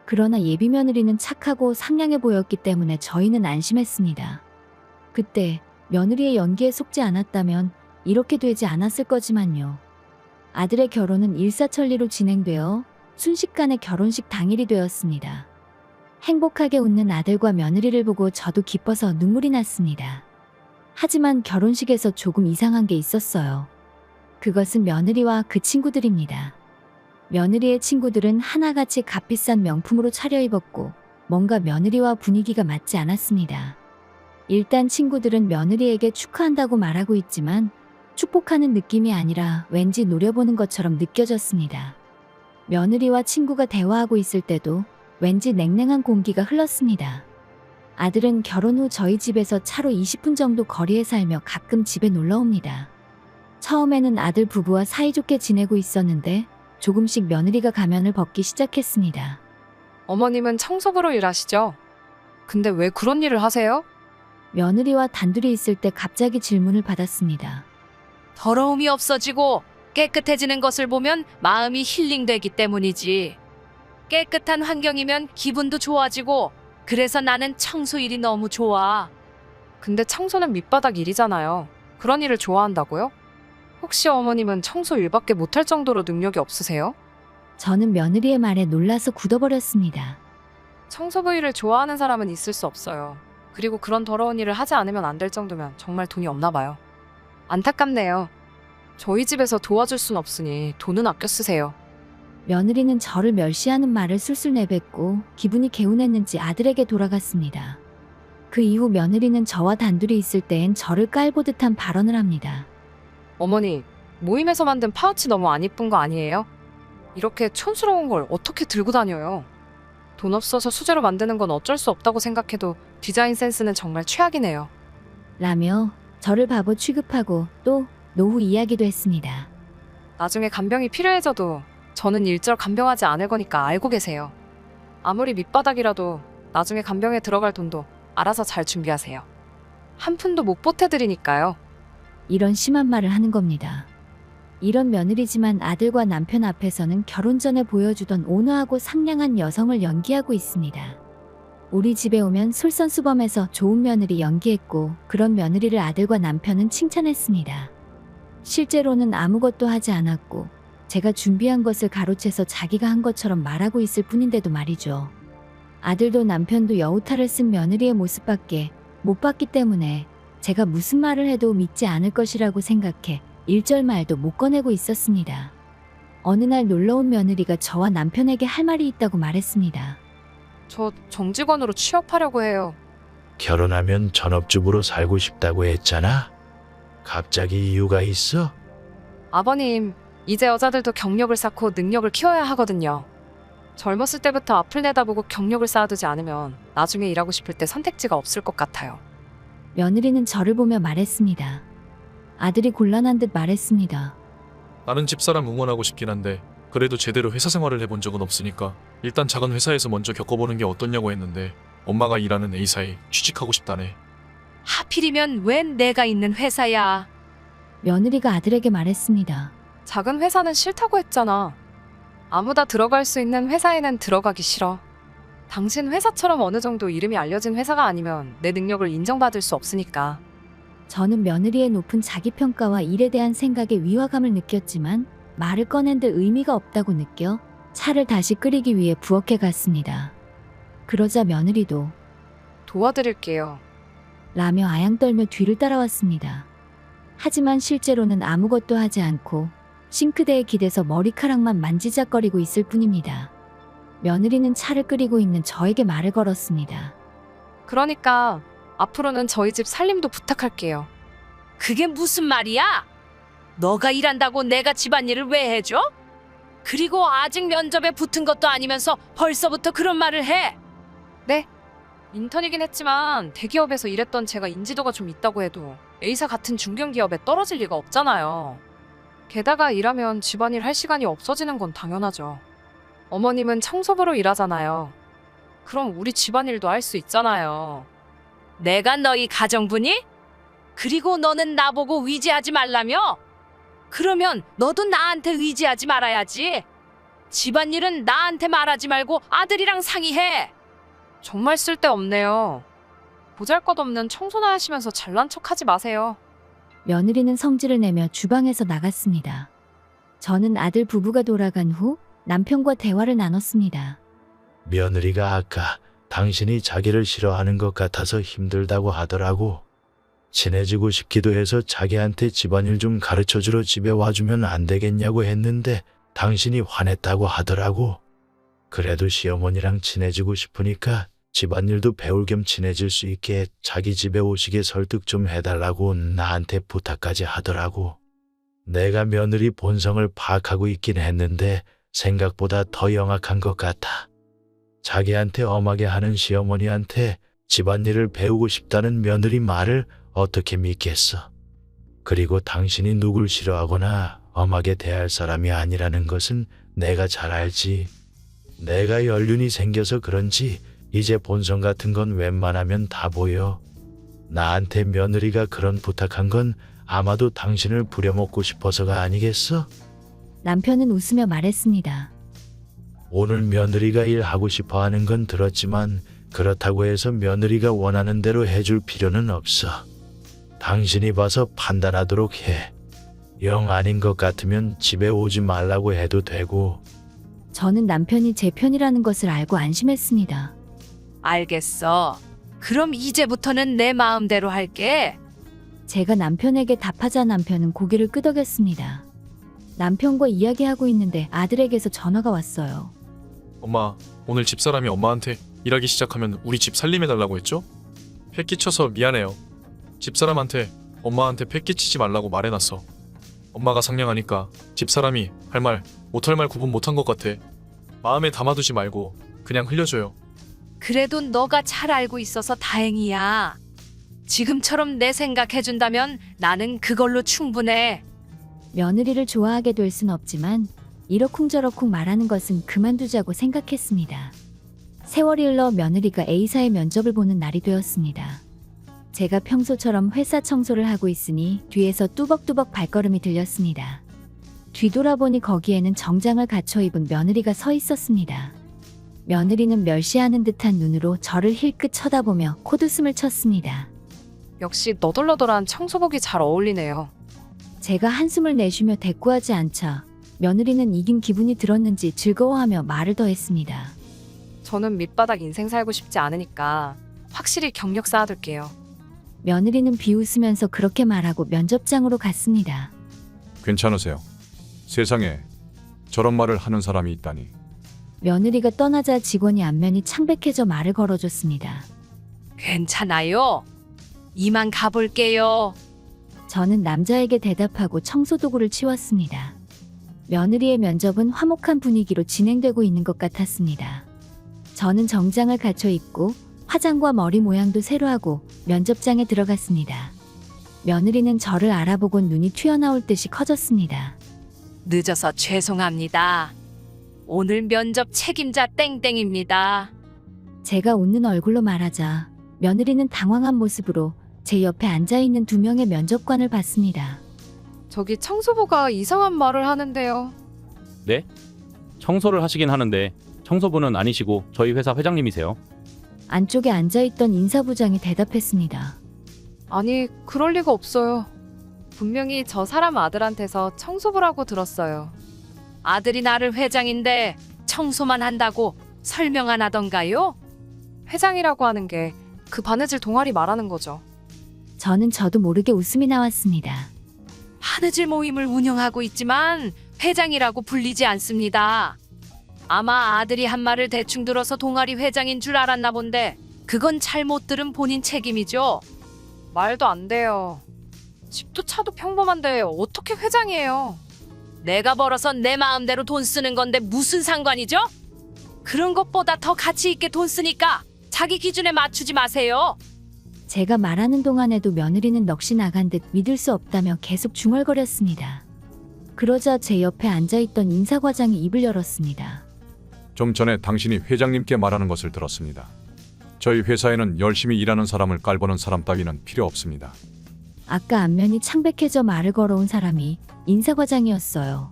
그러나 예비 며느리는 착하고 상냥해 보였기 때문에 저희는 안심했습니다. 그때 며느리의 연기에 속지 않았다면 이렇게 되지 않았을 거지만요. 아들의 결혼은 일사천리로 진행되어 순식간에 결혼식 당일이 되었습니다. 행복하게 웃는 아들과 며느리를 보고 저도 기뻐서 눈물이 났습니다. 하지만 결혼식에서 조금 이상한 게 있었어요. 그것은 며느리와 그 친구들입니다. 며느리의 친구들은 하나같이 값비싼 명품으로 차려입었고 뭔가 며느리와 분위기가 맞지 않았습니다. 일단 친구들은 며느리에게 축하한다고 말하고 있지만 축복하는 느낌이 아니라 왠지 노려보는 것처럼 느껴졌습니다. 며느리와 친구가 대화하고 있을 때도 왠지 냉랭한 공기가 흘렀습니다. 아들은 결혼 후 저희 집에서 차로 20분 정도 거리에 살며 가끔 집에 놀러 옵니다. 처음에는 아들 부부와 사이좋게 지내고 있었는데 조금씩 며느리가 가면을 벗기 시작했습니다. 어머님은 청소부로 일하시죠? 근데 왜 그런 일을 하세요? 며느리와 단둘이 있을 때 갑자기 질문을 받았습니다. 더러움이 없어지고 깨끗해지는 것을 보면 마음이 힐링되기 때문이지. 깨끗한 환경이면 기분도 좋아지고 그래서 나는 청소 일이 너무 좋아. 근데 청소는 밑바닥 일이잖아요. 그런 일을 좋아한다고요? 혹시 어머님은 청소 일밖에 못할 정도로 능력이 없으세요? 저는 며느리의 말에 놀라서 굳어버렸습니다. 청소부 일을 좋아하는 사람은 있을 수 없어요. 그리고 그런 더러운 일을 하지 않으면 안 될 정도면 정말 돈이 없나 봐요. 안타깝네요. 저희 집에서 도와줄 순 없으니 돈은 아껴 쓰세요. 며느리는 저를 멸시하는 말을 술술 내뱉고 기분이 개운했는지 아들에게 돌아갔습니다. 그 이후 며느리는 저와 단둘이 있을 때엔 저를 깔보듯한 발언을 합니다. 어머니, 모임에서 만든 파우치 너무 안 이쁜 거 아니에요? 이렇게 촌스러운 걸 어떻게 들고 다녀요? 돈 없어서 수제로 만드는 건 어쩔 수 없다고 생각해도 디자인 센스는 정말 최악이네요. 라며 저를 바보 취급하고 또 노후 이야기도 했습니다. 나중에 간병이 필요해져도 저는 일절 간병하지 않을 거니까 알고 계세요. 아무리 밑바닥이라도 나중에 간병에 들어갈 돈도 알아서 잘 준비하세요. 한 푼도 못 보태드리니까요. 이런 심한 말을 하는 겁니다. 이런 며느리지만 아들과 남편 앞에서는 결혼 전에 보여주던 온화하고 상냥한 여성을 연기하고 있습니다. 우리 집에 오면 솔선수범해서 좋은 며느리 연기했고 그런 며느리를 아들과 남편은 칭찬했습니다. 실제로는 아무것도 하지 않았고 제가 준비한 것을 가로채서 자기가 한 것처럼 말하고 있을 뿐인데도 말이죠. 아들도 남편도 여우탈을 쓴 며느리의 모습밖에 못 봤기 때문에 제가 무슨 말을 해도 믿지 않을 것이라고 생각해 일절 말도 못 꺼내고 있었습니다. 어느 날 놀러온 며느리가 저와 남편에게 할 말이 있다고 말했습니다. 저 정직원으로 취업하려고 해요. 결혼하면 전업주부로 살고 싶다고 했잖아. 갑자기 이유가 있어? 아버님, 이제 여자들도 경력을 쌓고 능력을 키워야 하거든요. 젊었을 때부터 앞을 내다보고 경력을 쌓아두지 않으면 나중에 일하고 싶을 때 선택지가 없을 것 같아요. 며느리는 저를 보며 말했습니다. 아들이 곤란한 듯 말했습니다. 나는 집사람 응원하고 싶긴 한데 그래도 제대로 회사 생활을 해본 적은 없으니까 일단 작은 회사에서 먼저 겪어보는 게 어떻냐고 했는데 엄마가 일하는 A사에 취직하고 싶다네. 하필이면 웬 내가 있는 회사야. 며느리가 아들에게 말했습니다. 작은 회사는 싫다고 했잖아. 아무나 들어갈 수 있는 회사에는 들어가기 싫어. 당신 회사처럼 어느 정도 이름이 알려진 회사가 아니면 내 능력을 인정받을 수 없으니까. 저는 며느리의 높은 자기평가와 일에 대한 생각에 위화감을 느꼈지만 말을 꺼낸 데 의미가 없다고 느껴 차를 다시 끓이기 위해 부엌에 갔습니다. 그러자 며느리도 도와드릴게요. 라며 아양 떨며 뒤를 따라왔습니다. 하지만 실제로는 아무것도 하지 않고 싱크대에 기대서 머리카락만 만지작거리고 있을 뿐입니다. 며느리는 차를 끓이고 있는 저에게 말을 걸었습니다. 그러니까 앞으로는 저희 집 살림도 부탁할게요. 그게 무슨 말이야? 너가 일한다고 내가 집안일을 왜 해줘? 그리고 아직 면접에 붙은 것도 아니면서 벌써부터 그런 말을 해. 인턴이긴 했지만 대기업에서 일했던 제가 인지도가 좀 있다고 해도 A사 같은 중견기업에 떨어질 리가 없잖아요. 게다가 일하면 집안일 할 시간이 없어지는 건 당연하죠. 어머님은 청소부로 일하잖아요. 그럼 우리 집안일도 할 수 있잖아요. 내가 너희 가정부니? 그리고 너는 나보고 의지하지 말라며? 그러면 너도 나한테 의지하지 말아야지. 집안일은 나한테 말하지 말고 아들이랑 상의해. 정말 쓸데없네요. 보잘것없는 청소나 하시면서 잘난 척하지 마세요. 며느리는 성질을 내며 주방에서 나갔습니다. 저는 아들 부부가 돌아간 후 남편과 대화를 나눴습니다. 며느리가 아까 당신이 자기를 싫어하는 것 같아서 힘들다고 하더라고. 친해지고 싶기도 해서 자기한테 집안일 좀 가르쳐주러 집에 와주면 안 되겠냐고 했는데 당신이 화냈다고 하더라고. 그래도 시어머니랑 친해지고 싶으니까 집안일도 배울 겸 친해질 수 있게 자기 집에 오시게 설득 좀 해달라고 나한테 부탁까지 하더라고. 내가 며느리 본성을 파악하고 있긴 했는데 생각보다 더 영악한 것 같아. 자기한테 엄하게 하는 시어머니한테 집안일을 배우고 싶다는 며느리 말을 어떻게 믿겠어. 그리고 당신이 누굴 싫어하거나 엄하게 대할 사람이 아니라는 것은 내가 잘 알지. 내가 연륜이 생겨서 그런지 이제 본성 같은 건 웬만하면 다 보여. 나한테 며느리가 그런 부탁한 건 아마도 당신을 부려먹고 싶어서가 아니겠어? 남편은 웃으며 말했습니다. 오늘 며느리가 일하고 싶어 하는 건 들었지만 그렇다고 해서 며느리가 원하는 대로 해줄 필요는 없어. 당신이 봐서 판단하도록 해. 영 아닌 것 같으면 집에 오지 말라고 해도 되고. 저는 남편이 제 편이라는 것을 알고 안심했습니다. 알겠어. 그럼 이제부터는 내 마음대로 할게. 제가 남편에게 답하자 남편은 고개를 끄덕였습니다. 남편과 이야기하고 있는데 아들에게서 전화가 왔어요. 엄마, 오늘 집사람이 엄마한테 일하기 시작하면 우리 집 살림해달라고 했죠? 패 끼쳐서 미안해요. 집사람한테 엄마한테 패 끼치지 말라고 말해놨어. 엄마가 상냥하니까 집사람이 할 말, 못할 말 구분 못한 것 같아. 마음에 담아두지 말고 그냥 흘려줘요. 그래도 너가 잘 알고 있어서 다행이야. 지금처럼 내 생각해준다면 나는 그걸로 충분해. 며느리를 좋아하게 될 순 없지만 이러쿵저러쿵 말하는 것은 그만두자고 생각했습니다. 세월이 흘러 며느리가 A사의 면접을 보는 날이 되었습니다. 제가 평소처럼 회사 청소를 하고 있으니 뒤에서 뚜벅뚜벅 발걸음이 들렸습니다. 뒤돌아보니 거기에는 정장을 갖춰 입은 며느리가 서 있었습니다. 며느리는 멸시하는 듯한 눈으로 저를 힐끗 쳐다보며 콧웃음을 쳤습니다. 역시 너덜너덜한 청소복이 잘 어울리네요. 제가 한숨을 내쉬며 대꾸하지 않자 며느리는 이긴 기분이 들었는지 즐거워하며 말을 더했습니다. 저는 밑바닥 인생 살고 싶지 않으니까 확실히 경력 쌓아둘게요. 며느리는 비웃으면서 그렇게 말하고 면접장으로 갔습니다. 괜찮으세요? 세상에 저런 말을 하는 사람이 있다니. 며느리가 떠나자 직원이 안면이 창백해져 말을 걸어줬습니다. 괜찮아요. 이만 가볼게요. 저는 남자에게 대답하고 청소도구를 치웠습니다. 며느리의 면접은 화목한 분위기로 진행되고 있는 것 같았습니다. 저는 정장을 갖춰 입고 화장과 머리 모양도 새로 하고 면접장에 들어갔습니다. 며느리는 저를 알아보곤 눈이 튀어나올 듯이 커졌습니다. 늦어서 죄송합니다. 오늘 면접 책임자 땡땡입니다. 제가 웃는 얼굴로 말하자 며느리는 당황한 모습으로 제 옆에 앉아있는 2명의 면접관을 봤습니다. 저기 청소부가 이상한 말을 하는데요. 네? 청소를 하시긴 하는데 청소부는 아니시고 저희 회사 회장님이세요. 안쪽에 앉아있던 인사부장이 대답했습니다. 아니, 그럴 리가 없어요. 분명히 저 사람 아들한테서 청소부라고 들었어요. 아들이 나를 회장인데 청소만 한다고 설명 안 하던가요? 회장이라고 하는 게 그 바느질 동아리 말하는 거죠. 저도 모르게 웃음이 나왔습니다. 바느질 모임을 운영하고 있지만 회장이라고 불리지 않습니다. 아마 아들이 한 말을 대충 들어서 동아리 회장인 줄 알았나 본데 그건 잘못 들은 본인 책임이죠. 말도 안 돼요. 집도 차도 평범한데 어떻게 회장이에요? 내가 벌어서 내 마음대로 돈 쓰는 건데 무슨 상관이죠? 그런 것보다 더 가치 있게 돈 쓰니까 자기 기준에 맞추지 마세요. 제가 말하는 동안에도 며느리는 넋이 나간 듯 믿을 수 없다며 계속 중얼거렸습니다. 그러자 제 옆에 앉아있던 인사과장이 입을 열었습니다. 좀 전에 당신이 회장님께 말하는 것을 들었습니다. 저희 회사에는 열심히 일하는 사람을 깔보는 사람 따위는 필요 없습니다. 아까 안면이 창백해져 말을 걸어온 사람이 인사과장이었어요.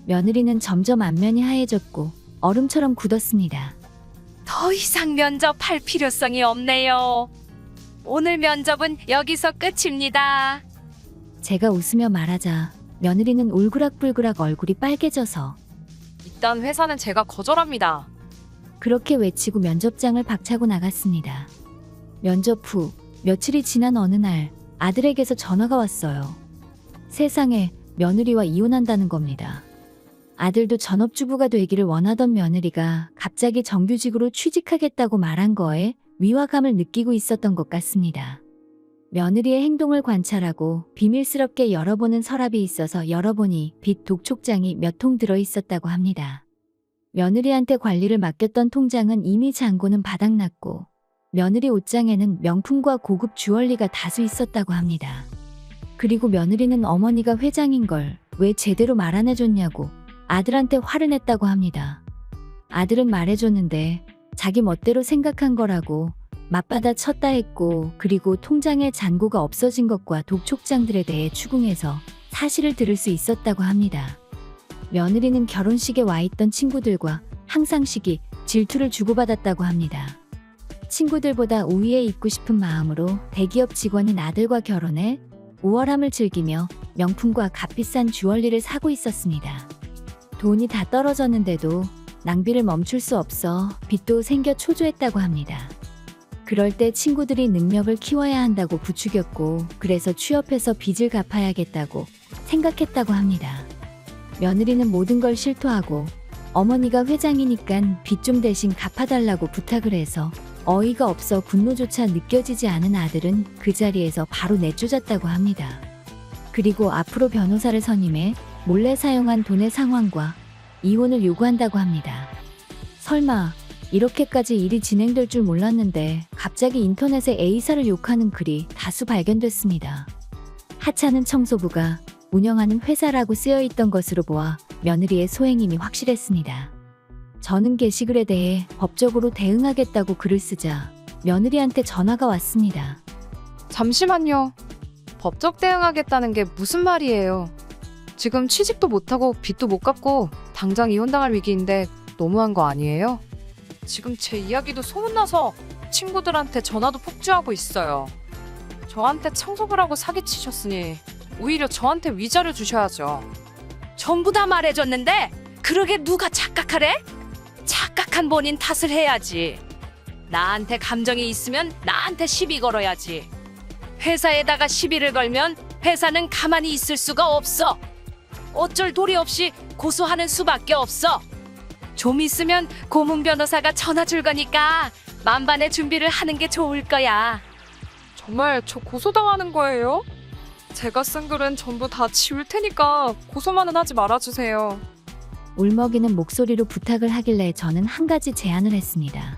며느리는 점점 안면이 하얘졌고 얼음처럼 굳었습니다. 더 이상 면접할 필요성이 없네요. 오늘 면접은 여기서 끝입니다. 제가 웃으며 말하자 며느리는 울그락불그락 얼굴이 빨개져서 일단 회사는 제가 거절합니다. 그렇게 외치고 면접장을 박차고 나갔습니다. 면접 후 며칠이 지난 어느 날 아들에게서 전화가 왔어요. 세상에, 며느리와 이혼한다는 겁니다. 아들도 전업주부가 되기를 원하던 며느리가 갑자기 정규직으로 취직하겠다고 말한 거에 위화감을 느끼고 있었던 것 같습니다. 며느리의 행동을 관찰하고 비밀스럽게 열어보는 서랍이 있어서 열어보니 빚 독촉장이 몇 통 들어 있었다고 합니다. 며느리한테 관리를 맡겼던 통장은 이미 잔고는 바닥났고 며느리 옷장에는 명품과 고급 주얼리가 다수 있었다고 합니다. 그리고 며느리는 어머니가 회장인 걸 왜 제대로 말 안 해줬냐고 아들한테 화를 냈다고 합니다. 아들은 말해줬는데 자기 멋대로 생각한 거라고 맞받아 쳤다 했고, 그리고 통장에 잔고가 없어진 것과 독촉장들에 대해 추궁해서 사실을 들을 수 있었다고 합니다. 며느리는 결혼식에 와 있던 친구들과 항상 시기, 질투를 주고받았다고 합니다. 친구들보다 우위에 있고 싶은 마음으로 대기업 직원인 아들과 결혼해 우월함을 즐기며 명품과 값비싼 주얼리를 사고 있었습니다. 돈이 다 떨어졌는데도 낭비를 멈출 수 없어 빚도 생겨 초조했다고 합니다. 그럴 때 친구들이 능력을 키워야 한다고 부추겼고, 그래서 취업해서 빚을 갚아야겠다고 생각했다고 합니다. 며느리는 모든 걸 실토하고 어머니가 회장이니깐 빚 좀 대신 갚아달라고 부탁을 해서 어이가 없어 분노조차 느껴지지 않은 아들은 그 자리에서 바로 내쫓았다고 합니다. 그리고 앞으로 변호사를 선임해 몰래 사용한 돈의 상환과 이혼을 요구한다고 합니다. 설마 이렇게까지 일이 진행될 줄 몰랐는데 갑자기 인터넷에 A사를 욕하는 글이 다수 발견됐습니다. 하찮은 청소부가 운영하는 회사라고 쓰여있던 것으로 보아 며느리의 소행임이 확실했습니다. 저는 게시글에 대해 법적으로 대응하겠다고 글을 쓰자 며느리한테 전화가 왔습니다. 잠시만요. 법적 대응하겠다는 게 무슨 말이에요? 지금 취직도 못하고 빚도 못 갚고 당장 이혼당할 위기인데 너무한 거 아니에요? 지금 제 이야기도 소문나서 친구들한테 전화도 폭주하고 있어요. 저한테 청소부라고 사기치셨으니 오히려 저한테 위자료 주셔야죠. 전부 다 말해줬는데 그러게 누가 착각하래? 착각한 본인 탓을 해야지. 나한테 감정이 있으면 나한테 시비 걸어야지. 회사에다가 시비를 걸면 회사는 가만히 있을 수가 없어. 어쩔 도리 없이 고소하는 수밖에 없어. 좀 있으면 고문 변호사가 전화 줄 거니까 만반의 준비를 하는 게 좋을 거야. 정말 저 고소당하는 거예요? 제가 쓴 글은 전부 다 지울 테니까 고소만은 하지 말아주세요. 울먹이는 목소리로 부탁을 하길래 저는 한 가지 제안을 했습니다.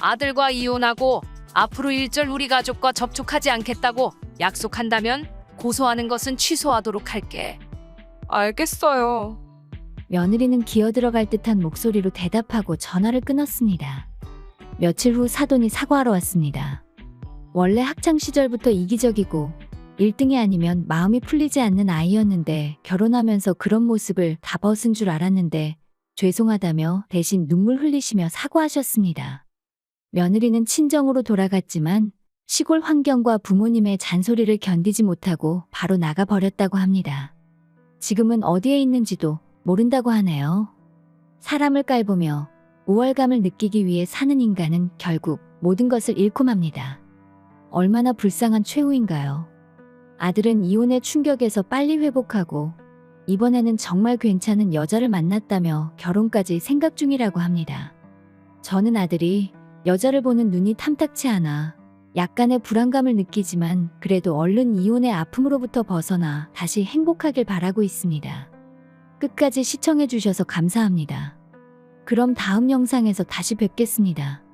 아들과 이혼하고 앞으로 일절 우리 가족과 접촉하지 않겠다고 약속한다면 고소하는 것은 취소하도록 할게. 알겠어요. 며느리는 기어들어갈 듯한 목소리로 대답하고 전화를 끊었습니다. 며칠 후 사돈이 사과하러 왔습니다. 원래 학창시절부터 이기적이고 1등이 아니면 마음이 풀리지 않는 아이였는데 결혼하면서 그런 모습을 다 벗은 줄 알았는데 죄송하다며 대신 눈물 흘리시며 사과하셨습니다. 며느리는 친정으로 돌아갔지만 시골 환경과 부모님의 잔소리를 견디지 못하고 바로 나가버렸다고 합니다. 지금은 어디에 있는지도 모른다고 하네요. 사람을 깔보며 우월감을 느끼기 위해 사는 인간은 결국 모든 것을 잃고 맙니다. 얼마나 불쌍한 최후인가요? 아들은 이혼의 충격에서 빨리 회복하고 이번에는 정말 괜찮은 여자를 만났다며 결혼까지 생각 중이라고 합니다. 저는 아들이 여자를 보는 눈이 탐탁치 않아 약간의 불안감을 느끼지만 그래도 얼른 이혼의 아픔으로부터 벗어나 다시 행복하길 바라고 있습니다. 끝까지 시청해주셔서 감사합니다. 그럼 다음 영상에서 다시 뵙겠습니다.